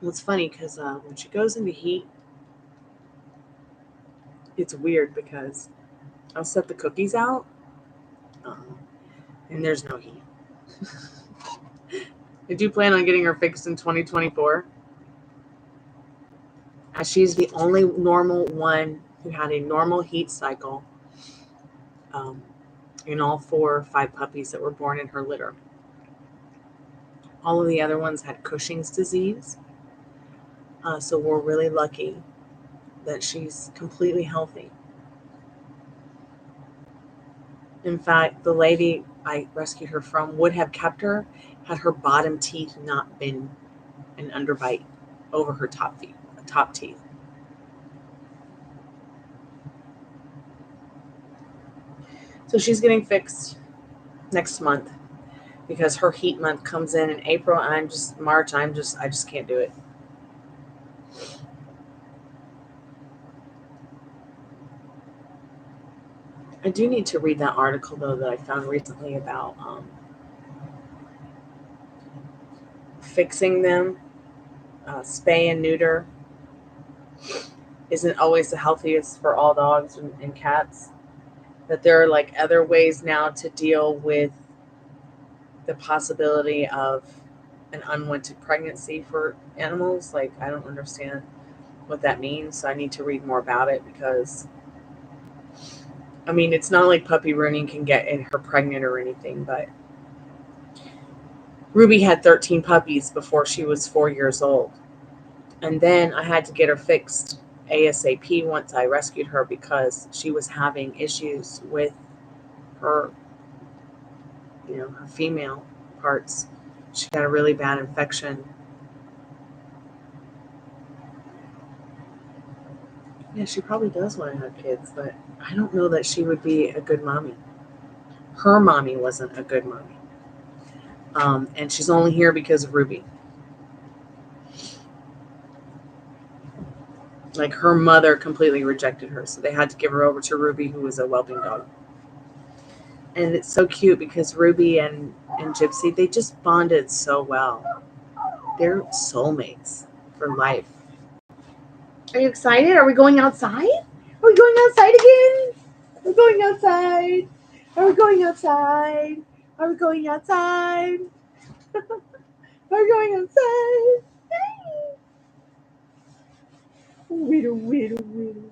It's funny because when she goes into heat, it's weird because I'll set the cookies out and there's no heat. I do plan on getting her fixed in 2024. As she's the only normal one who had a normal heat cycle in all 4 or 5 puppies that were born in her litter. All of the other ones had Cushing's disease. So we're really lucky that she's completely healthy. In fact, the lady I rescued her from would have kept her had her bottom teeth not been an underbite over her top teeth. So she's getting fixed next month because her heat month comes in April, and March. I just can't do it. I do need to read that article, though, that I found recently about fixing them. Spay and neuter isn't always the healthiest for all dogs and cats. That there are other ways now to deal with the possibility of an unwanted pregnancy for animals. I don't understand what that means. So I need to read more about it because it's not like puppy ruining can get her pregnant or anything, but Ruby had 13 puppies before she was 4 years old. And then I had to get her fixed ASAP once I rescued her because she was having issues with her, her female parts. She got a really bad infection. Yeah, she probably does want to have kids, but I don't know that she would be a good mommy. Her mommy wasn't a good mommy. And she's only here because of Ruby. Her mother completely rejected her, so they had to give her over to Ruby, who was a whelping dog. And it's so cute because Ruby and Gypsy, they just bonded so well. They're soulmates for life. Are you excited? Are we going outside? Are we going outside again? We're going outside. Are we going outside? Are we going outside? Are we going outside? Hey. Widows.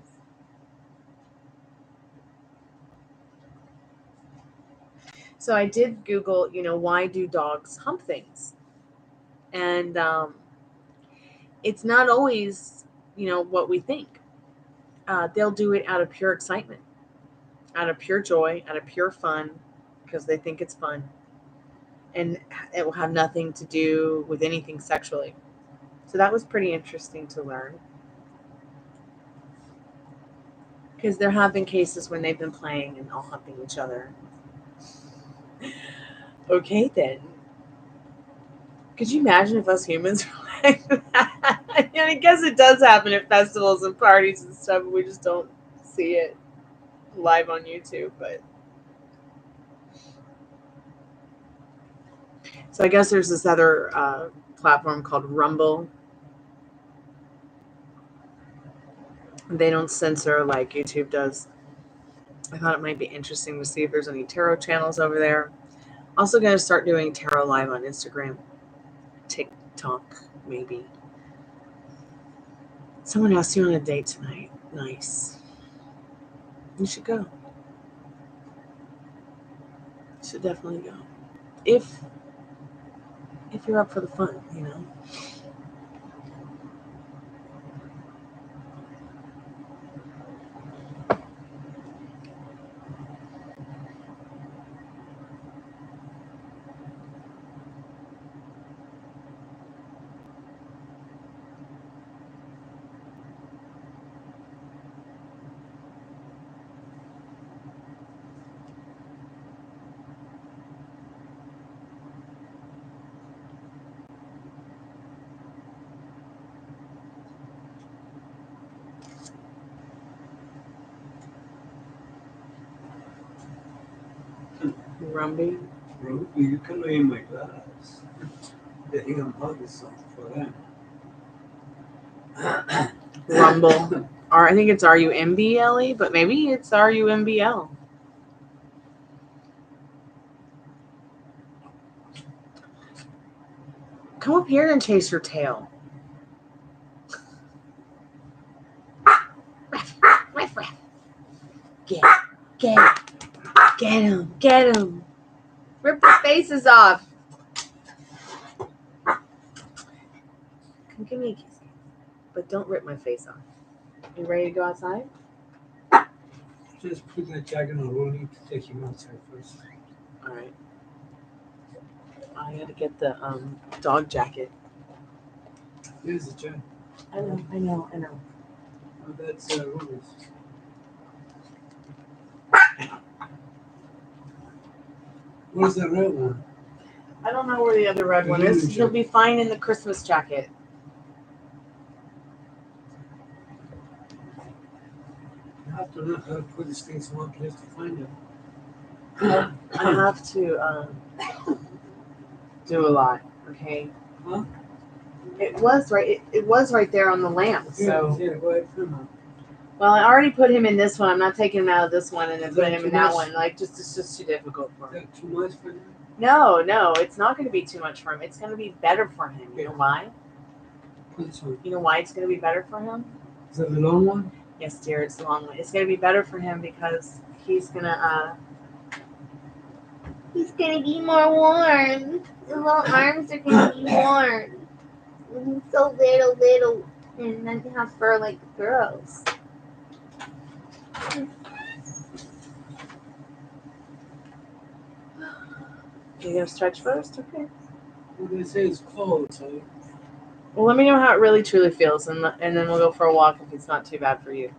So I did Google, why do dogs hump things? And it's not always, what we think. They'll do it out of pure excitement, out of pure joy, out of pure fun, because they think it's fun. And it will have nothing to do with anything sexually. So that was pretty interesting to learn. Because there have been cases when they've been playing and all humping each other. Okay, then. Could you imagine if us humans were like that? And I guess it does happen at festivals and parties and stuff, but we just don't see it live on YouTube. But so I guess there's this other platform called Rumble. They don't censor like YouTube does. I thought it might be interesting to see if there's any tarot channels over there. Also going to start doing tarot live on Instagram, TikTok, maybe. Someone asked you on a date tonight. Nice. You should go. You should definitely go. If you're up for the fun, you know. Rumby. You can lay in my glass. The hidden hug is something for them. Rumble. Or I think it's RUMBLE, but maybe it's RUMBL. Come up here and chase your tail. Get him. Rip his faces off. Come give me a kiss. But don't rip my face off. You ready to go outside? Just put that jacket on. We'll need to take him outside first. All right. I gotta get the dog jacket. Here's the jacket. I know. Oh, that's Ruby's. Where's the red one? I don't know where the other red one is. He'll be fine in the Christmas jacket. You have to learn how to put these things in one place to find them. I have to do a lot. Okay. Huh? It was right. It was right there on the lamp. So. Yeah, go ahead, come on. Well, I already put him in this one. I'm not taking him out of this one and then Is putting that him in too that much? one. Like, it's just too difficult for Is him. that too much for you? No, it's not going to be too much for him. It's going to be better for him. You know why? Put this one. You know why it's going to be better for him? Is that the long one? Yes, dear, it's the long one. It's going to be better for him because he's going to be more warm. His little arms are going to be warm. He's so little. And then he has fur like girls. You're going to stretch first? Okay. Well, they say it's cold, so. Well, let me know how it really truly feels, and then we'll go for a walk if it's not too bad for you.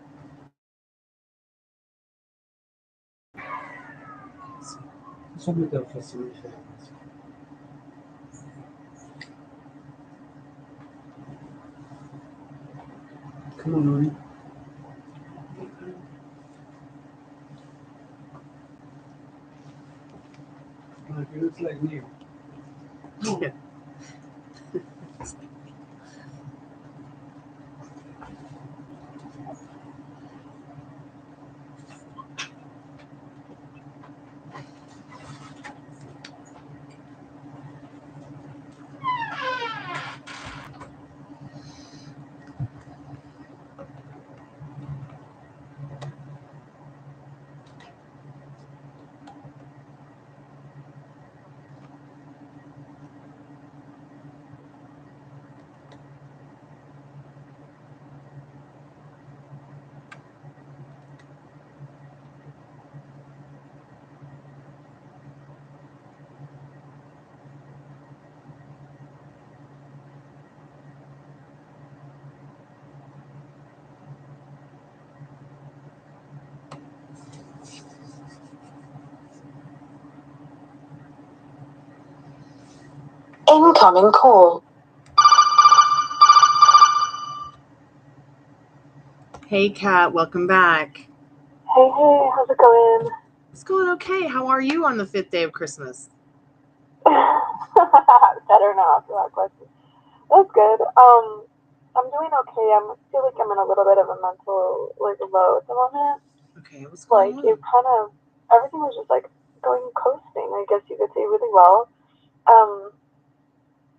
Soulmate of fascination. Come on, Ronnie. He looks like me. Yeah. Incoming call. Hey, Kat, welcome back. Hey, how's it going? It's going okay. How are you on the 5th day of Christmas? Better not after that question. That's good. I'm doing okay. I feel like I'm in a little bit of a mental low at the moment. Okay, what's going on? It kind of, everything was just going coasting, I guess you could say, really well.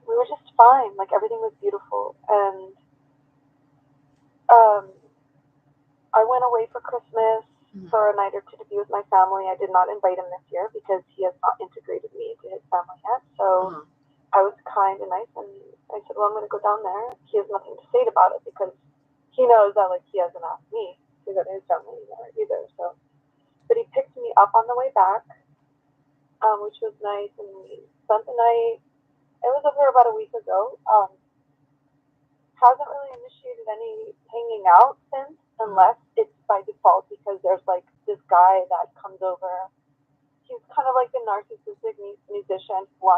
We were just fine. Everything was beautiful. And I went away for Christmas for a night or two to be with my family. I did not invite him this year because he has not integrated me into his family yet. So I was kind and nice, and I said, well, I'm going to go down there. He has nothing to say about it because he knows that he hasn't asked me to go to his family anymore either. So, but he picked me up on the way back, which was nice, and we spent the night. It was over about a week ago. Hasn't really initiated any hanging out since, unless it's by default because there's this guy that comes over. He's kind of like the narcissistic musician who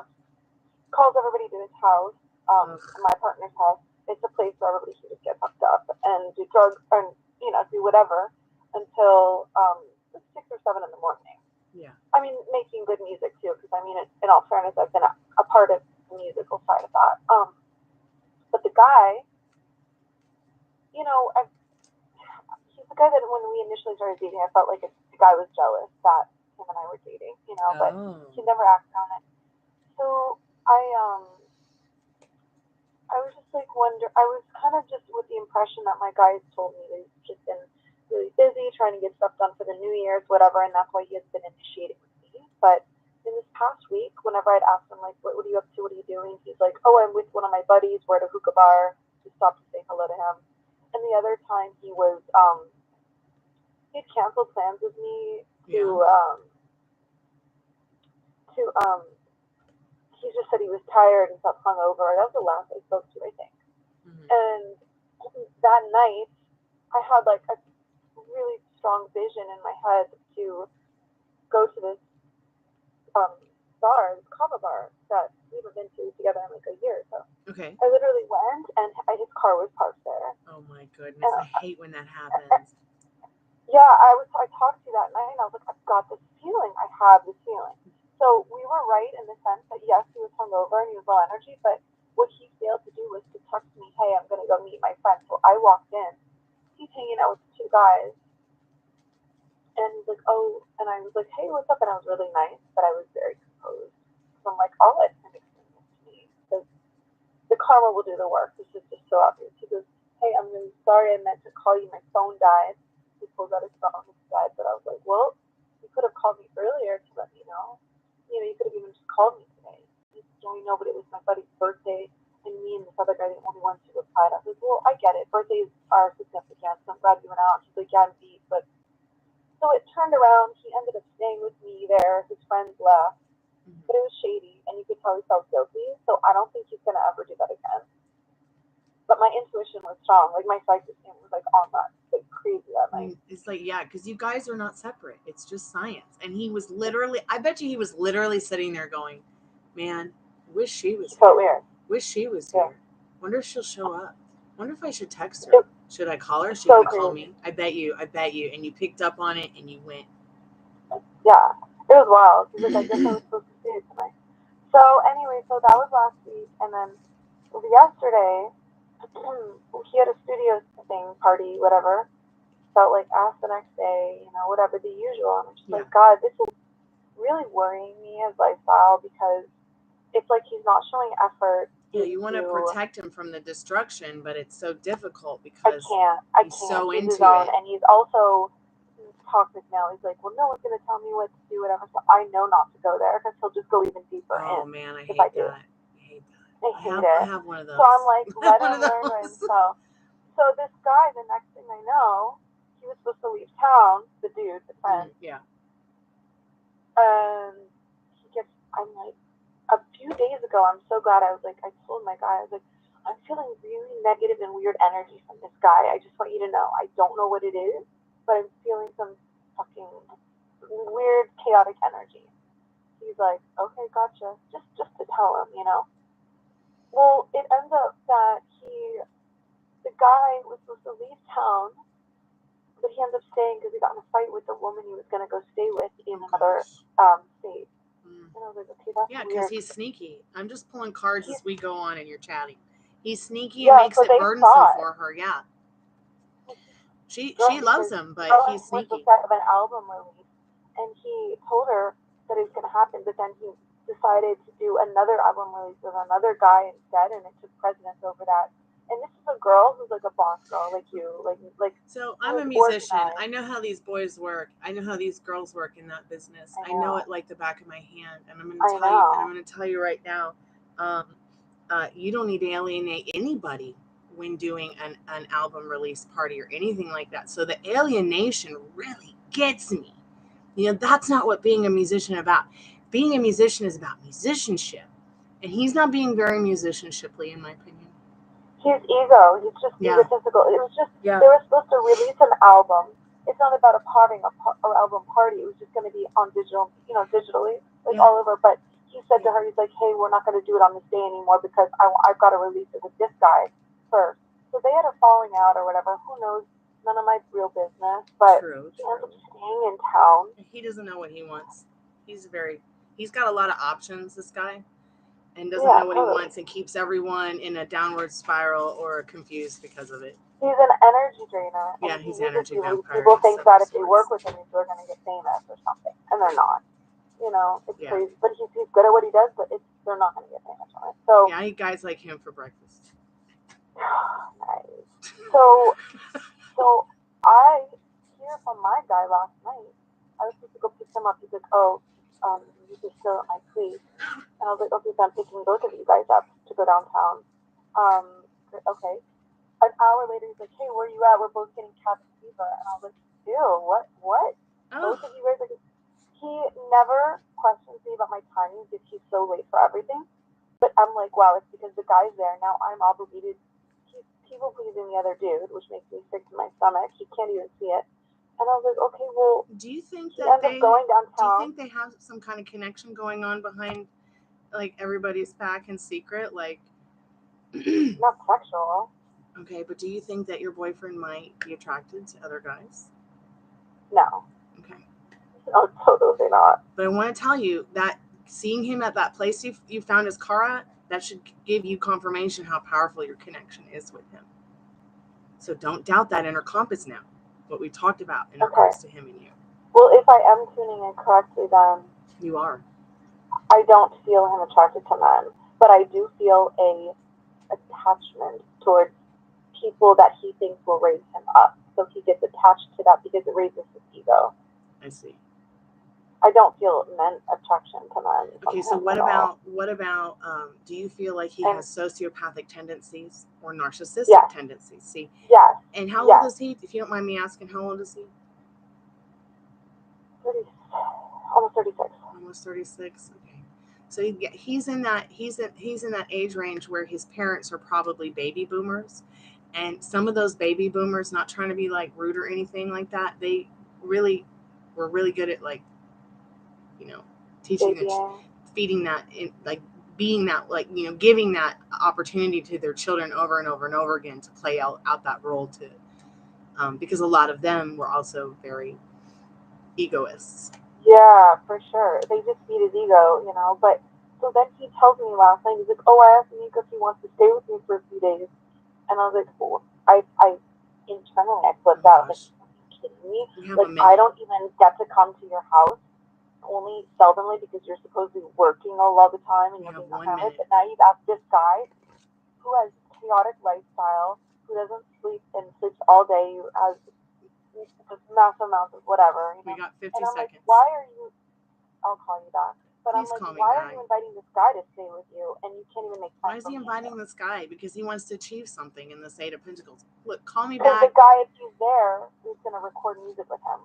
calls everybody to his house, my partner's house. It's a place where everybody should just get fucked up and do drugs and do whatever until 6 or 7 in the morning. Yeah. I mean, making good music too, because in all fairness, I've been a part of the musical side of that. But the guy, he's the guy that when we initially started dating, I felt like the guy was jealous that him and I were dating, but he never acted on it. So I was just I was kind of just with the impression that my guy told me that he's just been really busy trying to get stuff done for the New Year's, whatever, and that's why he has been initiating with me. But in this past week, whenever I'd asked him, what are you up to? What are you doing? He's like, oh, I'm with one of my buddies. We're at a hookah bar. Just stopped to say hello to him. And the other time he was, he had canceled plans with me he just said he was tired and felt hungover. That was the last I spoke to, I think. And that night, I had a really strong vision in my head to go to this bar, this kava bar that we haven't been to together in a year or so. Okay. I literally went, and his car was parked there. Oh my goodness, I hate when that happens. Yeah, I talked to you that night, and I was like, I've got this feeling. I have this feeling. So we were right in the sense that, yes, he was hungover and he was low energy, but what he failed to do was to text me, hey, I'm going to go meet my friend. So I walked in. He's hanging out with 2 guys. And he's like, oh, and I was like, hey, what's up? And I was really nice, but I was very composed. So I'm like, I'll let him explain this to me because the karma will do the work. This is just so obvious. He goes, hey, I'm really sorry. I meant to call you. My phone died. He pulls out his phone. It's died. But I was like, well, you could have called me earlier to let me know. You could have even just called me today. He's like, no, but it was my buddy's birthday, and me and this other guy are the only ones who replied. I was like, well, I get it. Birthdays are significant, so I'm glad you went out. She's like, yeah, I'm beat. But so it turned around. He ended up staying with me there. His friends left. But it was shady, and you could tell he felt guilty. So I don't think he's going to ever do that again. But my intuition was strong. My psychic was on that. Crazy that night. It's because you guys are not separate. It's just science. And he was literally, I bet you he was literally sitting there going, man, wish she was here. Felt weird. Wish she was here. Wonder if she'll show up. Wonder if I should text her. Should I call her? Is she going to call me? I bet you. And you picked up on it and you went. Yeah. It was wild. He's like, I guess I was supposed to see it tonight. So anyway, that was last week. And then yesterday, he had a studio thing, party, whatever. Felt asked the next day, whatever, the usual. And I'm just God, this is really worrying me as lifestyle because it's he's not showing effort. Yeah, you want to protect him from the destruction, but it's so difficult because I can't. So he's into his own, it. and he's also toxic now. He's like, well, no one's going to tell me what to do, whatever. So I know not to go there because he'll just go even deeper in. Oh, man, I hate that. I hate it. I have one of those. So I'm let him learn. So this guy, the next thing I know, he was supposed to leave town, the dude, the friend. Yeah. And I'm a few days ago, I'm so glad I told my guy, I was like, I'm feeling really negative and weird energy from this guy. I just want you to know. I don't know what it is, but I'm feeling some fucking weird, chaotic energy. He's like, okay, gotcha. Just to tell him, Well, it ends up that the guy was supposed to leave town, but he ends up staying because he got in a fight with the woman he was going to go stay with in another state. And I was like, okay, that's Yeah, weird. because he's sneaky. I'm just pulling cards as we go on and you're chatting. He's sneaky Yeah, and makes so it they burdensome thought- for her. Yeah. She Drunk loves because him, but Ellen he's was sneaky. supposed to have an album release, and he told her that it was going to happen, but then he decided to do another album release with another guy instead, and it took precedence over that. And this is a girl who's like a boss girl, like you, like. So I'm a who's musician. organized. I know how these boys work. I know how these girls work in that business. I know it like the back of my hand, and I'm going to tell you. And I'm going to tell you right now, you don't need to alienate anybody when doing an album release party or anything like that. So the alienation really gets me. You know, that's not what being a musician about. Being a musician is about musicianship. And he's not being very musicianshiply, in my opinion. His ego, he's just egotistical. It was just, they were supposed to release an album. It's not about having an album party. It was just going to be on digital, digitally, like all over. But he said to her, he's like, hey, we're not going to do it on this day anymore because I've got to release it with this guy first. So they had a falling out or whatever. Who knows? None of my real business. But he ends up staying in town. He doesn't know what he wants. He's got a lot of options, this guy, and doesn't know what he wants and keeps everyone in a downward spiral or confused because of it. He's an energy drainer. Yeah, he's an energy vampire. People think that if they work with him, they're going to get famous or something, and they're not. It's crazy. But he's good at what he does, but they're not going to get famous on it. So yeah, I eat guys like him for breakfast. Nice. So I hear from my guy last night. I was supposed to go pick him up. He's like, you can still at my place. And I was like, okay, so I'm picking both of you guys up to go downtown. Okay. An hour later, he's like, hey, where are you at? We're both getting cabin fever. And I was like, ew, what? Both of you guys are. He never questions me about my timing because he's so late for everything. But I'm like, wow, it's because the guy's there. Now I'm obligated. He's people pleasing the other dude, which makes me sick to my stomach. He can't even see it. And I was like, okay, well, do you think he ends up going downtown. Do you think they have some kind of connection going on behind, like, everybody's back in secret? Like, not sexual. Okay, but do you think that your boyfriend might be attracted to other guys? No. Okay. Oh, totally not. But I want to tell you that seeing him at that place you found his car at, that should give you confirmation how powerful your connection is with him. So don't doubt that inner compass now, what we talked about in regards to him and you. Well, if I am tuning in correctly, then you are. I don't feel him attracted to men, but I do feel a attachment towards people that he thinks will raise him up. So he gets attached to that because it raises his ego. I see. I don't feel men attraction to men. Okay, so what about do you feel like he has sociopathic tendencies or narcissistic tendencies? See? Yes. And how old is he? If you don't mind me asking, how old is he? 30, almost 36. Almost 36. Okay. So he's in that age range where his parents are probably baby boomers, and some of those baby boomers, not trying to be like rude or anything like that, they really were really good at, like, teaching feeding that, like being that, like, giving that opportunity to their children over and over and over again to play out that role to, because a lot of them were also very egoists. Yeah, for sure. They just feed his ego, but so then he tells me last night, he's like, oh, I asked Nico if he wants to stay with me for a few days. And I was like, oh, I internally I flipped out. Like, are you kidding me? Like, I don't even get to come to your house only seldomly because you're supposed to be working all the time and you're being a hermit. But now you've asked this guy who has chaotic lifestyle, who doesn't sleep and sleeps all day, who has just massive amounts of whatever. We got 50 and I'm seconds. Like, why are you? I'll call you back. But Please I'm like, why are you inviting this guy to stay with you and you can't even make time? Why is he inviting this guy? Because he wants to achieve something in this 8 of Pentacles. Look, call me back. Because the guy, if he's there, he's going to record music with him.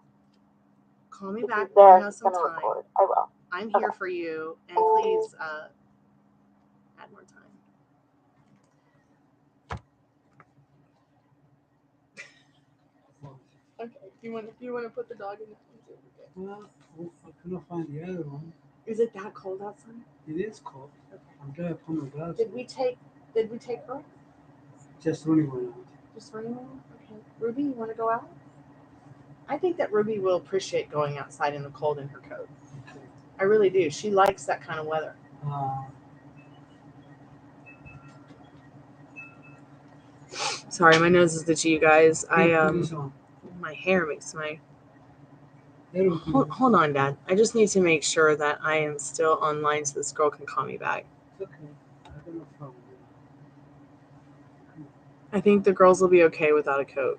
Call me back when you have some time. Record. I will. I'm here for you, and please add more time. Okay. You want to put the dog in that one too? Okay. Well, I couldn't find the other one. Is it that cold outside? It is cold. Okay. I'm glad I put my gloves. Did we take Did we take her? Just only one out. Just for anyone? Okay. Ruby, you want to go out? I think that Ruby will appreciate going outside in the cold in her coat. Okay. I really do. She likes that kind of weather. Sorry, my nose is itchy, you guys. My hair makes my... Hold on, Dad. I just need to make sure that I am still online so this girl can call me back. It's okay. I don't know problem. I think the girls will be okay without a coat.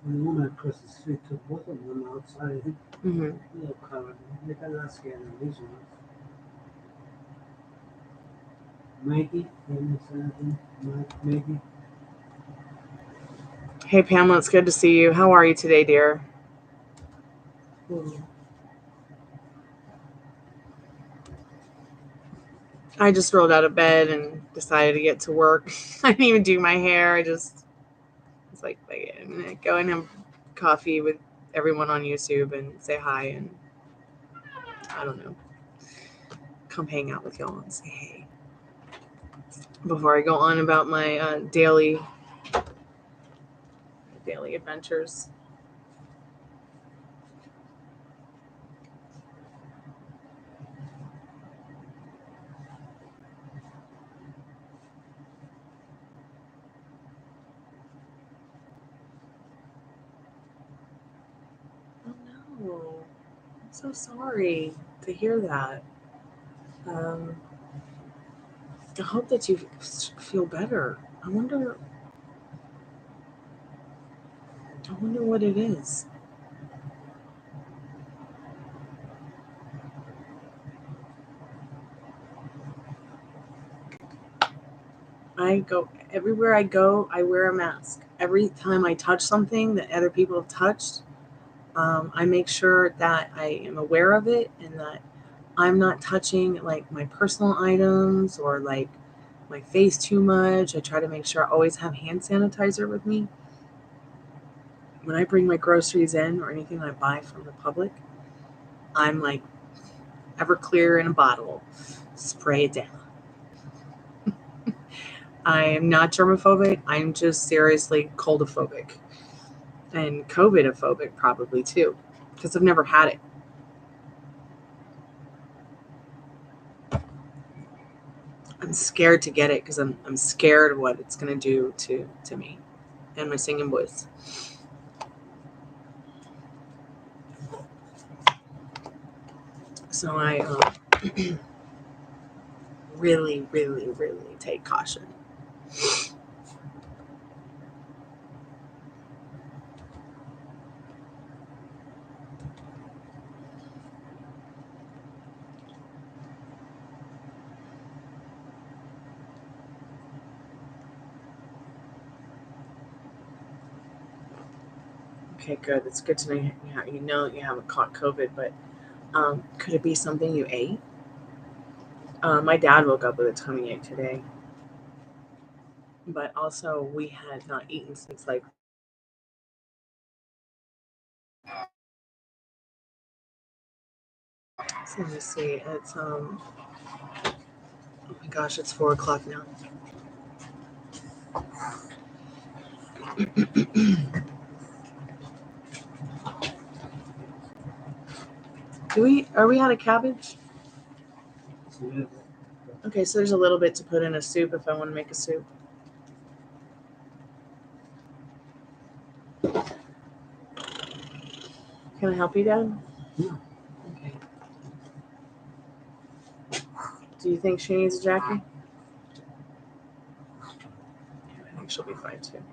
The woman across the street took both of them outside. Mm-hmm. No covered. They cannot scare them. These ones. Maggie, Maggie. Hey, Pamela, it's good to see you. How are you today, dear? I just rolled out of bed and decided to get to work. I didn't even do my hair. I just was like I'm going to go and have coffee with everyone on YouTube and say hi and, I don't know, come hang out with y'all and say hey. Before I go on about my daily adventures. Oh no, I'm so sorry to hear that. I hope that you feel better. I wonder what it is. Everywhere I go, I wear a mask. Every time I touch something that other people have touched, I make sure that I am aware of it and that I'm not touching like my personal items or like my face too much. I try to make sure I always have hand sanitizer with me. When I bring my groceries in or anything I buy from the public, I'm like Everclear in a bottle, spray it down. I am not germophobic. I'm just seriously coldophobic and COVIDophobic probably too, because I've never had it. I'm scared to get it because I'm scared of what it's going to do to me and my singing voice. So I really, really, really take caution. Okay, good. It's good to know you haven't caught COVID, but could it be something you ate? My dad woke up with a tummy ache today, but also we had not eaten since like. So let me see. It's oh my gosh, it's 4:00 now. Are we out of cabbage? Okay, so there's a little bit to put in a soup if I want to make a soup. Can I help you, Dad? Yeah. Okay. Do you think she needs a jacket? I think she'll be fine too.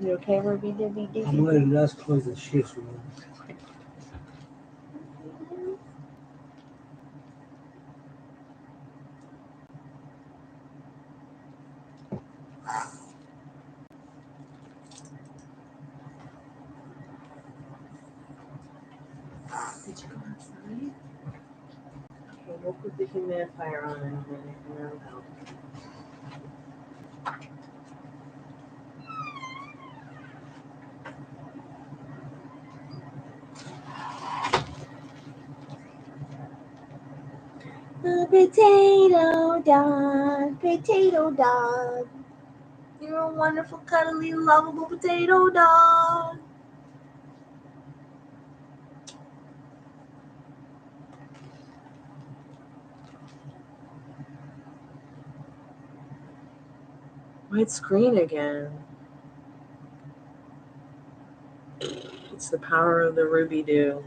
You okay, Ruby? I'm wearing less clothes than she's wearing. Did you go outside? Okay, we'll put the humidifier on in a minute and that'll help. potato dog, potato dog. You're a wonderful, cuddly, lovable potato dog. White screen again. It's the power of the Ruby Dew.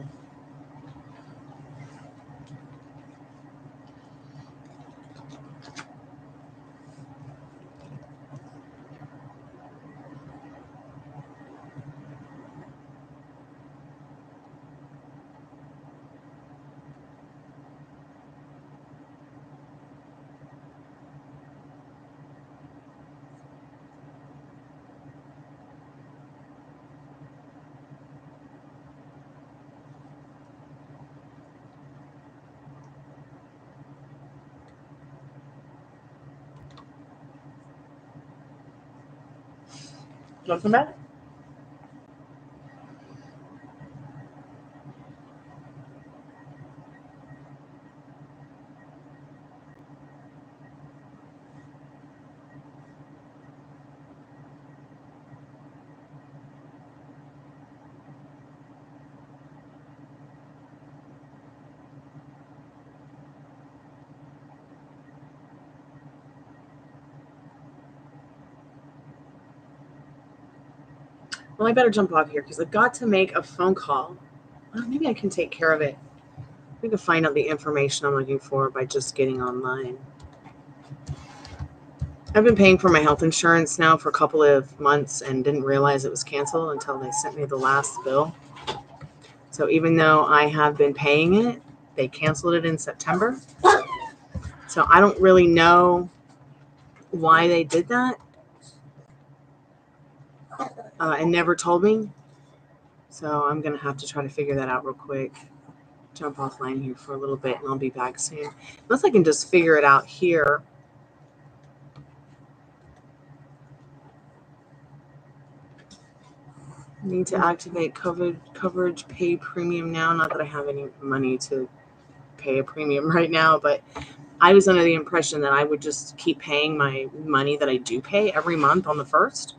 Welcome back. Well, I better jump off here because I've got to make a phone call. Well, maybe I can take care of it. We can find out the information I'm looking for by just getting online. I've been paying for my health insurance now for a couple of months and didn't realize it was canceled until they sent me the last bill. So even though I have been paying it, they canceled it in September. So I don't really know why they did that and never told me. So I'm going to have to try to figure that out real quick. Jump offline here for a little bit and I'll be back soon. Unless I can just figure it out here. Need to activate coverage, pay premium now. Not that I have any money to pay a premium right now, but I was under the impression that I would just keep paying my money that I do pay every month on the 1st.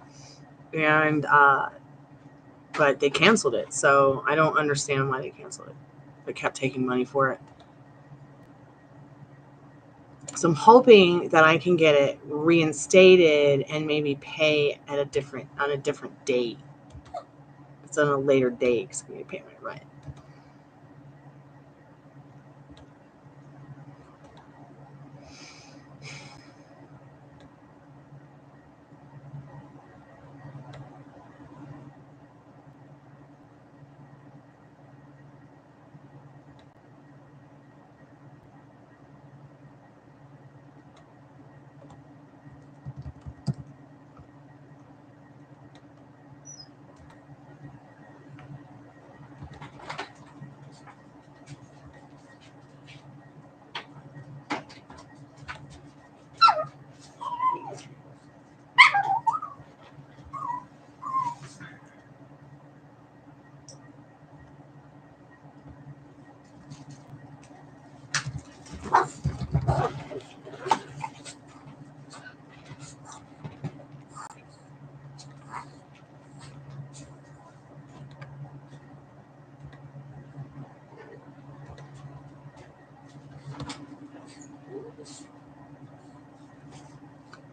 And, but they canceled it. So I don't understand why they canceled it. They kept taking money for it. So I'm hoping that I can get it reinstated and maybe pay at on a different date. It's on a later date because I'm going to pay my rent.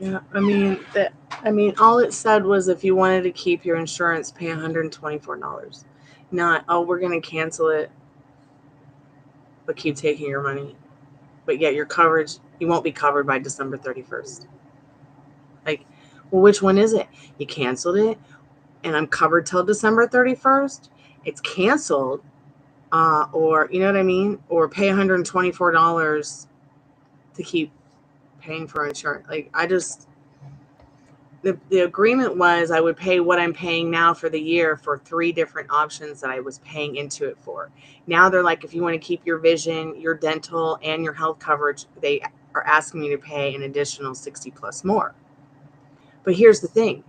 Yeah, I mean, all it said was if you wanted to keep your insurance, pay $124. Not, oh, we're going to cancel it, but keep taking your money. But yet your coverage, you won't be covered by December 31st. Like, well, which one is it? You canceled it, and I'm covered till December 31st. It's canceled, or, you know what I mean? Or pay $124 to keep paying for insurance. Like, I just... The agreement was I would pay what I'm paying now for the year for 3 different options that I was paying into it for. Now they're like, if you want to keep your vision, your dental, and your health coverage, they are asking me to pay an additional 60 plus more. But here's the thing.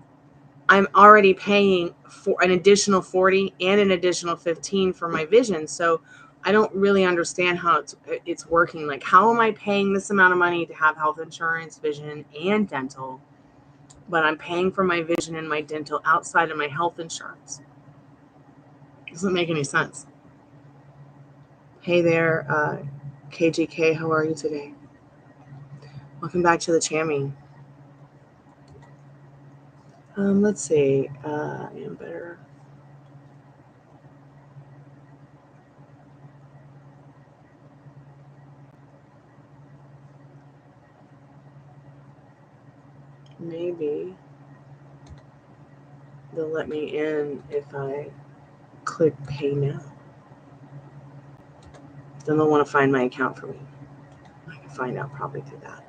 I'm already paying for an additional 40 and an additional 15 for my vision. So I don't really understand how it's working. Like, how am I paying this amount of money to have health insurance, vision, and dental, but I'm paying for my vision and my dental outside of my health insurance? Doesn't make any sense. Hey there, KGK, how are you today? Welcome back to the Chammy. Let's see. I am better. Maybe they'll let me in if I click pay now. Then they'll want to find my account for me. I can find out probably through that.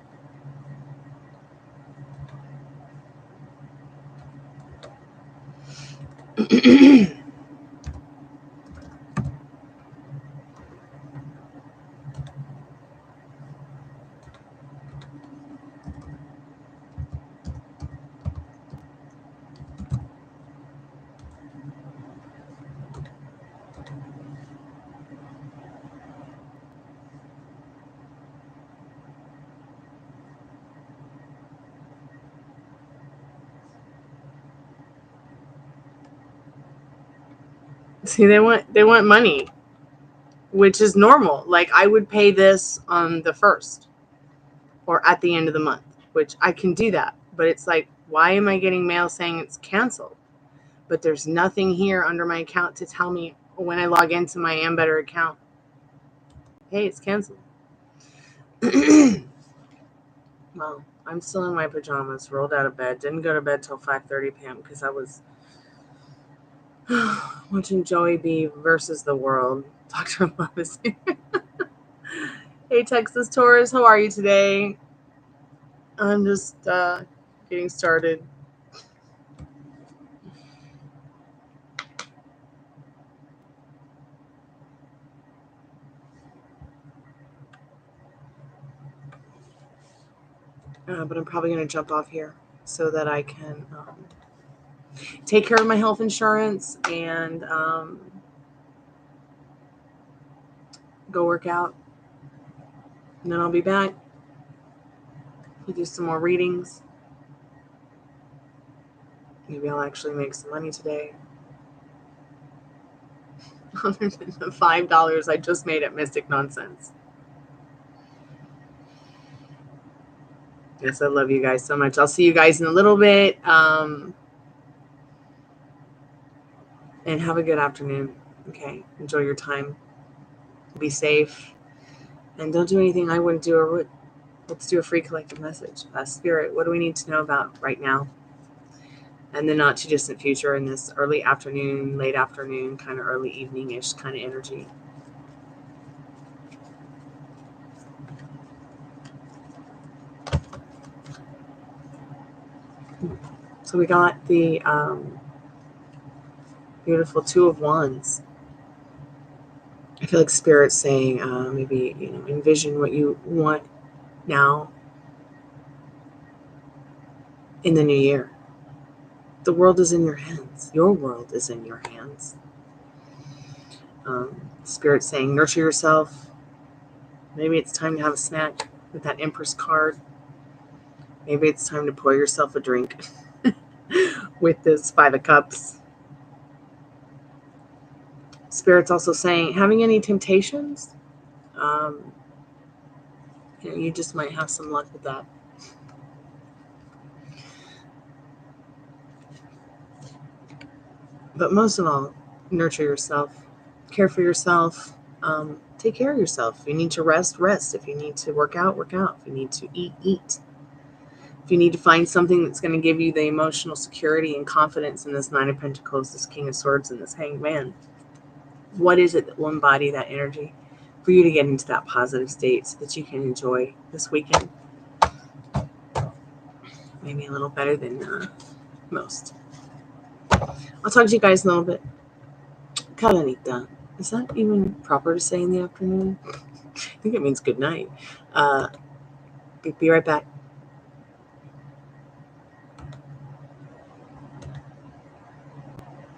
See, they want money, which is normal. Like, I would pay this on the 1st or at the end of the month, which I can do that. But it's like, why am I getting mail saying it's canceled? But there's nothing here under my account to tell me when I log into my Ambetter account, hey, it's canceled. Well, I'm still in my pajamas, rolled out of bed. Didn't go to bed till 5:30 p.m. because I was watching Joey B versus the world. Dr. Love is here. Hey, Texas Taurus, how are you today? I'm just getting started. But I'm probably going to jump off here so that I can take care of my health insurance and go work out. And then I'll be back. We'll do some more readings. Maybe I'll actually make some money today. Other than the $5 I just made at Mystic Nonsense. Yes, I love you guys so much. I'll see you guys in a little bit. And have a good afternoon. Okay. Enjoy your time. Be safe. And don't do anything I wouldn't do or would. Let's do a free collective message. Spirit, what do we need to know about right now? And the not too distant future in this early afternoon, late afternoon, kind of early evening-ish kind of energy. So we got the beautiful Two of Wands. I feel like Spirit's saying maybe, envision what you want now in the new year. The world is in your hands. Your world is in your hands. Spirit saying, nurture yourself. Maybe it's time to have a snack with that Empress card. Maybe it's time to pour yourself a drink with this 5 of Cups. Spirit's also saying, having any temptations? You just might have some luck with that. But most of all, nurture yourself. Care for yourself. Take care of yourself. If you need to rest, rest. If you need to work out, work out. If you need to eat, eat. If you need to find something that's going to give you the emotional security and confidence in this 9 of Pentacles, this King of Swords, and this Hanged Man, what is it that will embody that energy for you to get into that positive state so that you can enjoy this weekend? Maybe a little better than most. I'll talk to you guys in a little bit. Calanita. Is that even proper to say in the afternoon? I think it means good night. Be right back.